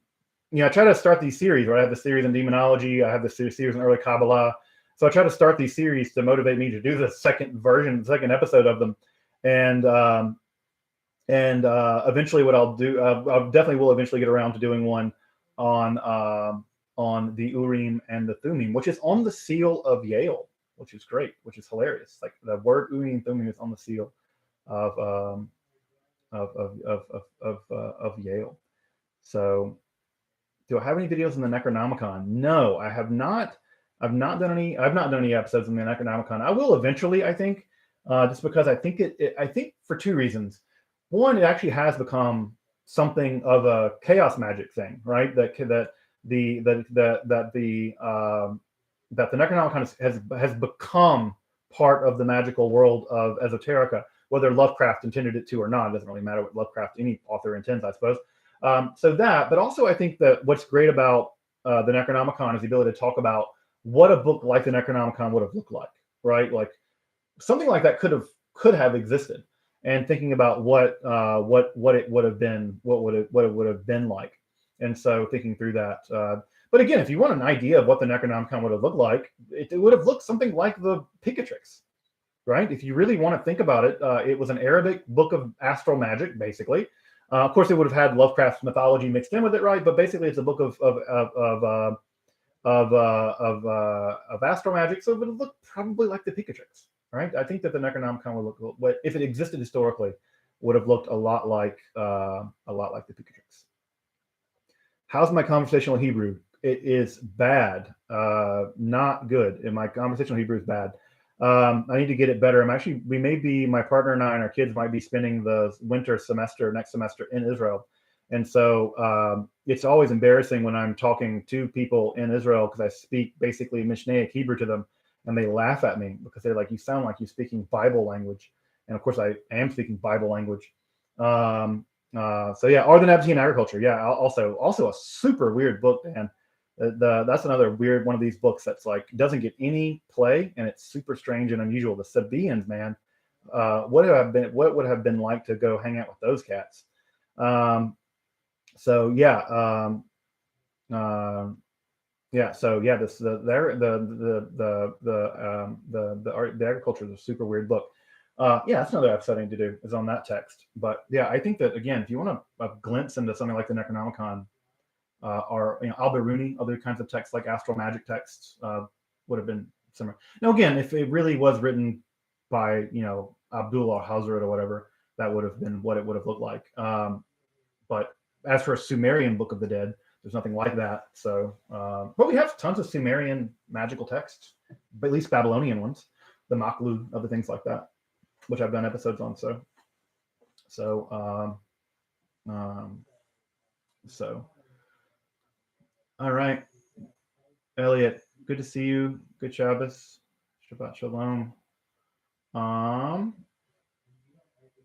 try to start these series, right? I have the series in demonology. I have the series in early Kabbalah. So I try to start these series to motivate me to do the second episode of them. And eventually what I'll do, I definitely will eventually get around to doing one on the Urim and the Thummim, which is on the seal of Yale, which is great, which is hilarious. Like the word Urim and Thummim is on the seal of Yale. So, do I have any videos in the Necronomicon? No, I have not. I've not done any episodes in the Necronomicon. I will eventually, I think, just because I think I think for two reasons. One, it actually has become something of a chaos magic thing, right? That the Necronomicon has become part of the magical world of Esoterica, whether Lovecraft intended it to or not. It doesn't really matter what Lovecraft, any author, intends, I suppose. So that, but also I think that what's great about the Necronomicon is the ability to talk about what a book like the Necronomicon would have looked like, right? Like something like that could have existed, and thinking about what it would have been, what it would have been like. And so thinking through that. But again, if you want an idea of what the Necronomicon would have looked like, it would have looked something like the Picatrix, right? If you really want to think about it, it was an Arabic book of astral magic, basically, Of course, it would have had Lovecraft's mythology mixed in with it, right? But basically, it's a book of astro magic, so it would look probably like the Pikatrix, right? I think that the Necronomicon would look, if it existed historically, would have looked a lot like the Pikatrix. How's my conversational Hebrew? It is bad, not good. And my conversational Hebrew is bad. I need to get it better. My partner and I and our kids might be spending the winter semester, next semester in Israel. And so it's always embarrassing when I'm talking to people in Israel because I speak basically Mishnaic Hebrew to them, and they laugh at me because they're like, you sound like you're speaking Bible language. And of course, I am speaking Bible language. So yeah, Art and Absentee Agriculture. Yeah, also a super weird book, man. That's another weird one of these books that's like doesn't get any play, and it's super strange and unusual. The Sabaeans, man, what would have been like to go hang out with those cats? So yeah, yeah. So yeah, the agriculture is a super weird book. Yeah, that's another episode I need to do is on that text. But yeah, I think that again, if you want a glimpse into something like the Necronomicon, or Al-Biruni, other kinds of texts like astral magic texts would have been similar. Now again, if it really was written by Abdullah Hazrat or whatever, that would have been what it would have looked like. But as for a Sumerian Book of the Dead, there's nothing like that. So, but we have tons of Sumerian magical texts, at least Babylonian ones, the Maklu, other things like that, which I've done episodes on. So, all right, Elliot, good to see you. Good Shabbos, Shabbat Shalom. Let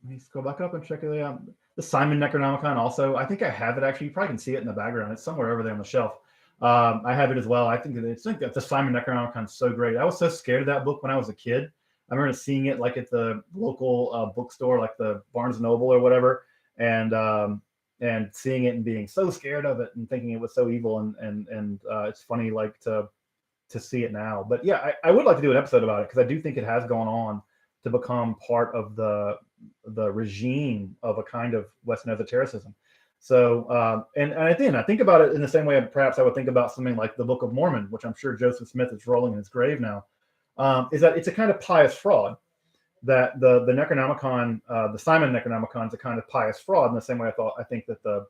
me go back up and check it out. The Simon Necronomicon also, I think I have it actually. You probably can see it in the background. It's somewhere over there on the shelf. I have it as well. I think that the Simon Necronomicon is so great. I was so scared of that book when I was a kid. I remember seeing it like at the local bookstore, like the Barnes and Noble or whatever, and seeing it and being so scared of it and thinking it was so evil. And it's funny like to see it now. But yeah, I would like to do an episode about it because I do think it has gone on to become part of the regime of a kind of Western esotericism. So, and again, I think about it in the same way perhaps I would think about something like the Book of Mormon, which I'm sure Joseph Smith is rolling in his grave now, is that it's a kind of pious fraud. That the Necronomicon, the Simon Necronomicon, is a kind of pious fraud in the same way I think that the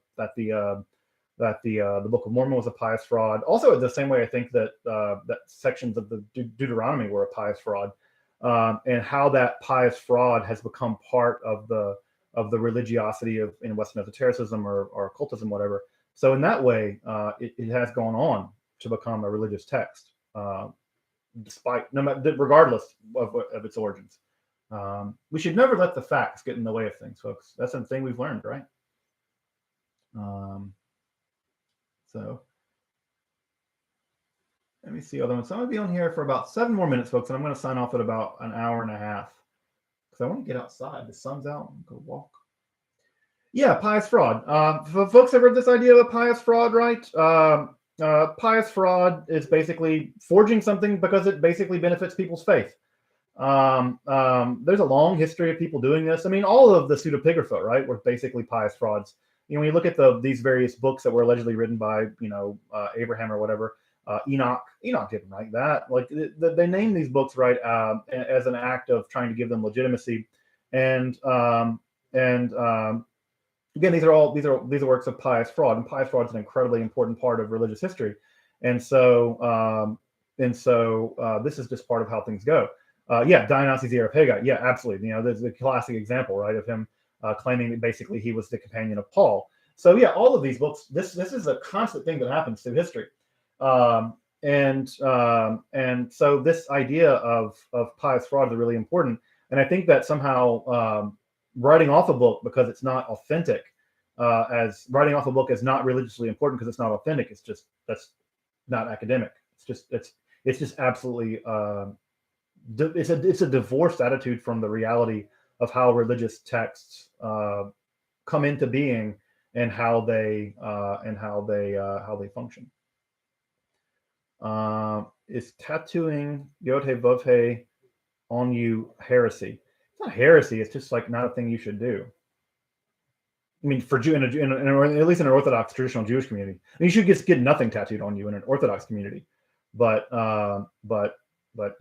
Book of Mormon was a pious fraud. Also, the same way I think that that sections of the Deuteronomy were a pious fraud. And how that pious fraud has become part of the religiosity in Western esotericism or occultism, whatever. So in that way, it has gone on to become a religious text, regardless of its origins. We should never let the facts get in the way of things, folks. That's the thing we've learned, right? So. Let me see other ones. So I'm going to be on here for about 7 more minutes, folks, and I'm going to sign off at about an hour and a half because I want to get outside. The sun's out and go walk. Yeah, pious fraud. Folks have heard this idea of a pious fraud, right? Pious fraud is basically forging something because it basically benefits people's faith. There's a long history of people doing this. I mean, all of the pseudepigrapha, right, were basically pious frauds. When you look at these various books that were allegedly written by, Abraham or whatever, Enoch didn't write that. Like they name these books right as an act of trying to give them legitimacy, and again, these are works of pious fraud, and pious fraud is an incredibly important part of religious history, and so this is just part of how things go. Yeah, Dionysius the Areopagite. Yeah, absolutely. There's the classic example, right, of him claiming that basically he was the companion of Paul. So yeah, all of these books. This is a constant thing that happens through history. And so this idea of pious fraud is really important. And I think that somehow writing off a book because it's not authentic, as writing off a book is not religiously important because it's not authentic. That's not academic. It's just absolutely it's a divorced attitude from the reality of how religious texts come into being and how they function. Is tattooing Yod-Heh Vav-Heh on you heresy? It's not heresy. It's just like not a thing you should do. I mean, for Jew, or at least in an Orthodox traditional Jewish community, and you should just get nothing tattooed on you in an Orthodox community. But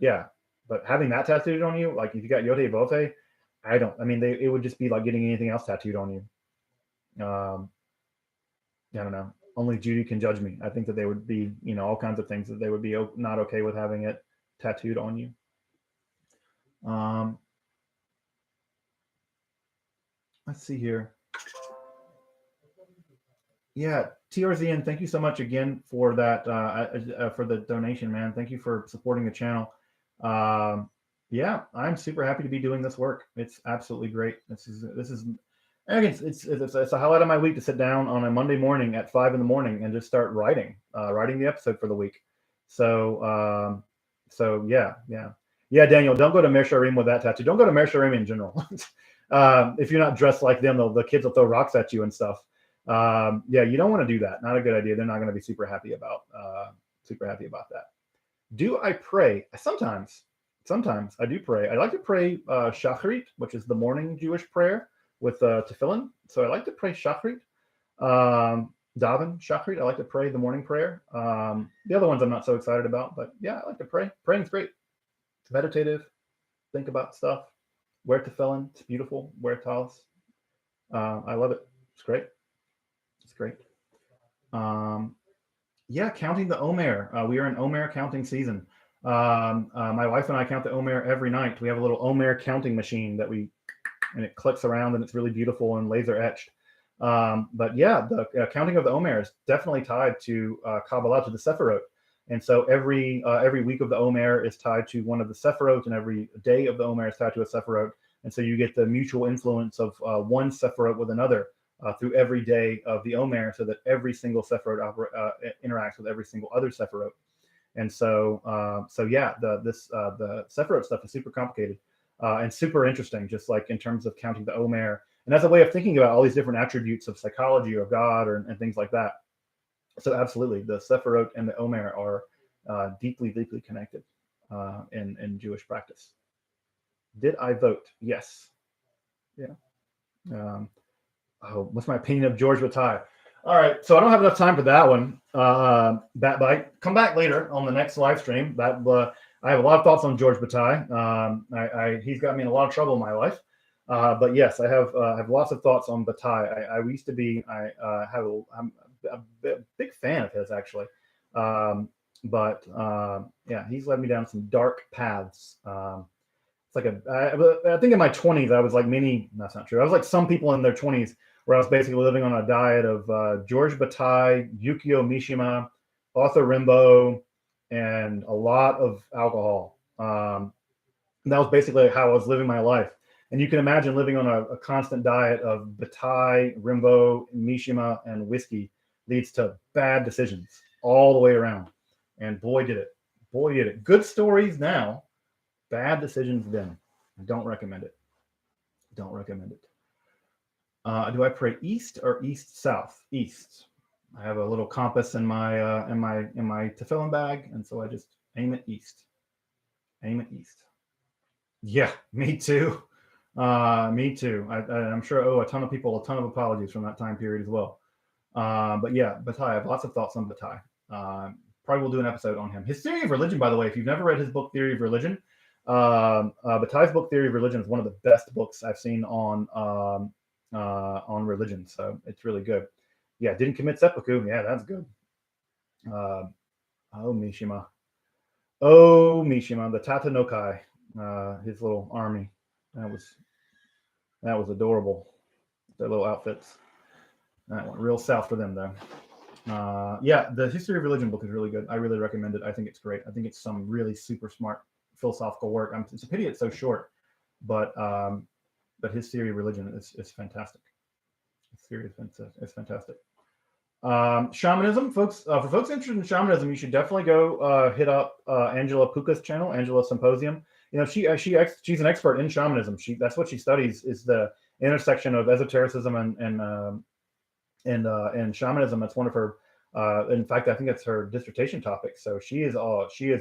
yeah, but having that tattooed on you, like if you got Yote Vote, I mean, it would just be like getting anything else tattooed on you. I don't know. Only Judy can judge me. I think that they would be, all kinds of things that they would be not okay with having it tattooed on you. Let's see here. Yeah, TRZN, thank you so much again for that, for the donation, man. Thank you for supporting the channel. Yeah, I'm super happy to be doing this work. It's absolutely great. This is it's a highlight of my week to sit down on a Monday morning at 5 a.m. and just start writing the episode for the week. So yeah, Daniel, don't go to Mer Sharim with that tattoo. Don't go to Mer Sharim in general. If you're not dressed like them, the kids will throw rocks at you and stuff. Yeah, you don't want to do that. Not a good idea. They're not going to be super happy about that. Do I pray? Sometimes I do pray. I like to pray Shachrit, which is the morning Jewish prayer with tefillin. So I like to pray Shachrit, daven Shachrit. I like to pray the morning prayer. The other ones I'm not so excited about, but yeah, I like to pray. Praying's great. It's meditative. Think about stuff. Wear tefillin. It's beautiful. Wear talis. I love it. It's great. It's great. Yeah, counting the Omer. We are in Omer counting season. My wife and I count the Omer every night. We have a little Omer counting machine and it clicks around and it's really beautiful and laser etched. But yeah, the counting of the Omer is definitely tied to Kabbalah, to the Sephirot. And so every week of the Omer is tied to one of the Sephirot, and every day of the Omer is tied to a Sephirot. And so you get the mutual influence of one Sephirot with another through every day of the Omer, so that every single Sephirot interacts with every single other Sephirot. And so yeah, the Sephirot stuff is super complicated and super interesting, just like in terms of counting the Omer. And that's a way of thinking about all these different attributes of psychology or God and things like that. So absolutely, the Sephirot and the Omer are deeply, deeply connected in Jewish practice. Did I vote? Yes. Yeah. What's my opinion of George Bataille? All right, so I don't have enough time for that one. Bat Bite. Come back later on the next live stream. I have a lot of thoughts on George Bataille. He's got me in a lot of trouble in my life. But yes, I have lots of thoughts on Bataille. I'm a big fan of his, actually. But yeah, he's led me down some dark paths. It's like I think in my 20s, I was like that's not true. I was like some people in their 20s, where I was basically living on a diet of George Bataille, Yukio Mishima, Arthur Rimbaud, and a lot of alcohol. And that was basically how I was living my life. And you can imagine living on a constant diet of Bataille, Rimbaud, Mishima, and whiskey leads to bad decisions all the way around. And boy, did it. Boy, did it. Good stories now, bad decisions then. I don't recommend it. Don't recommend it. Do I pray east or east-south? East. I have a little compass in my tefillin bag, and so I just aim it east. Aim it east. Yeah, me too. Me too. I'm sure I owe a ton of people a ton of apologies from that time period as well. But yeah, Bataille. I have lots of thoughts on Bataille. Probably will do an episode on him. His Theory of Religion, by the way, if you've never read his book Theory of Religion, Bataille's book Theory of Religion is one of the best books I've seen on religion. So it's really good. Yeah, didn't commit seppuku. Yeah, that's good. Oh Mishima, the Tatanokai, his little army. That was adorable. Their little outfits. That went real south for them, though. Yeah, the History of Religion book is really good. I really recommend it. I think it's great. I think it's some really super smart philosophical work. It's a pity it's so short, but his Theory of Religion is fantastic. His theory is fantastic. Shamanism, folks. For folks interested in shamanism, you should definitely go hit up Angela Puka's channel, Angela Symposium. She's an expert in shamanism. That's what she studies, is the intersection of esotericism and shamanism. That's one of her. In fact, I think it's her dissertation topic. So she is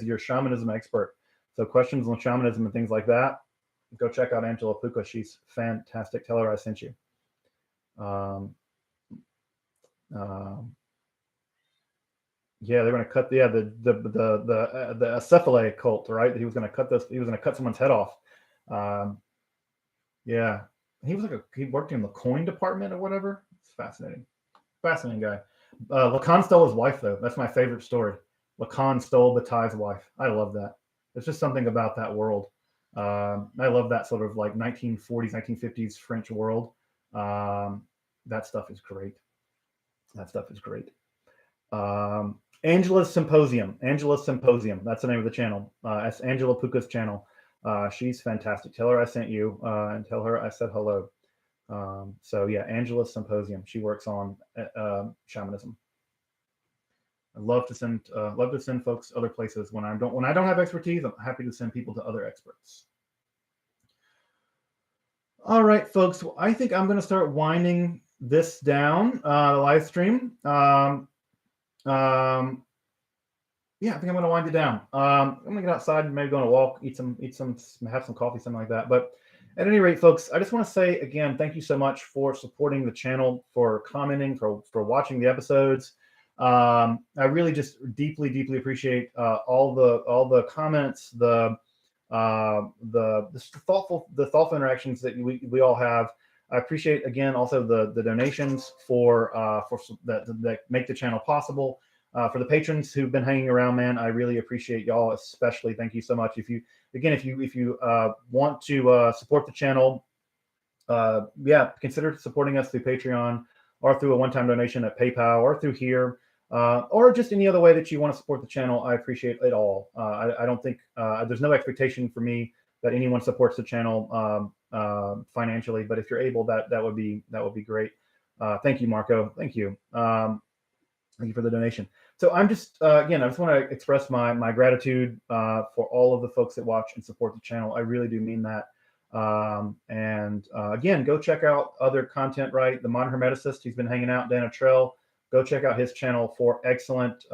your shamanism expert. So questions on shamanism and things like that, go check out Angela Puka. She's fantastic. Tell her I sent you. Um, yeah, they're going to cut the Acephalae cult, right? He was going to cut this. He was going to cut someone's head off. Yeah, he worked in the coin department or whatever. It's fascinating guy. Lacan stole his wife though. That's my favorite story. Lacan stole Bataille's wife. I love that. There's just something about that world. I love that sort of like 1940s, 1950s French world. That stuff is great. Angela's Symposium. That's the name of the channel. That's Angela Puka's channel. She's fantastic. Tell her I sent you, and tell her I said hello. So yeah, Angela's Symposium. She works on shamanism. I love to send folks other places when I don't have expertise. I'm happy to send people to other experts. All right, folks. Well, I think I'm going to start winding this down. The live stream. Yeah, I think I'm going to wind it down. I'm going to get outside and maybe go on a walk, eat some, have some coffee, something like that. But at any rate, folks, I just want to say again, thank you so much for supporting the channel, for commenting, for watching the episodes. I really just deeply appreciate all the comments, the thoughtful interactions that we all have. I appreciate again also the donations for that make the channel possible. For the patrons who've been hanging around, man, I really appreciate y'all, especially. Thank you so much. If you want to support the channel, yeah, consider supporting us through Patreon or through a one-time donation at PayPal or through here, or just any other way that you want to support the channel. I appreciate it all. I don't think there's no expectation for me that anyone supports the channel financially, but if you're able, that would be great. Thank you, Marco. Thank you. Thank you for the donation. So I'm just, again, I just want to express my gratitude for all of the folks that watch and support the channel. I really do mean that. Again, go check out other content, right? The Modern Hermeticist, he's been hanging out, Dana Trell. Go check out his channel for excellent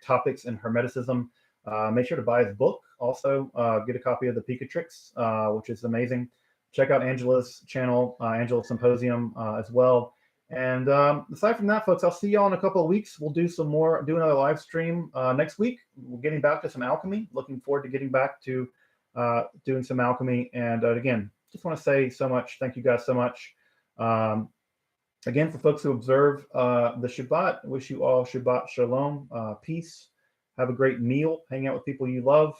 topics in Hermeticism. Make sure to buy his book. Also, get a copy of the Picatrix, which is amazing. Check out Angela's channel, Angela Symposium as well. And aside from that, folks, I'll see y'all in a couple of weeks. We'll do another live stream next week. We're getting back to some alchemy. Looking forward to getting back to doing some alchemy. And again, just want to say so much. Thank you guys so much. Again, for folks who observe the Shabbat, I wish you all Shabbat Shalom, peace. Have a great meal. Hang out with people you love.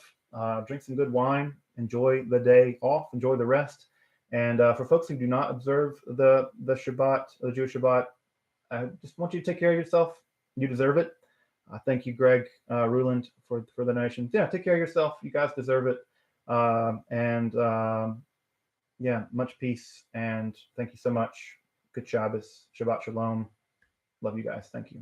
Drink some good wine. Enjoy the day off. Enjoy the rest. And for folks who do not observe the Shabbat, the Jewish Shabbat, I just want you to take care of yourself. You deserve it. Thank you, Greg Ruland, for the donation. Yeah, take care of yourself. You guys deserve it. Yeah, much peace. And thank you so much. Good Shabbos. Shabbat Shalom. Love you guys. Thank you.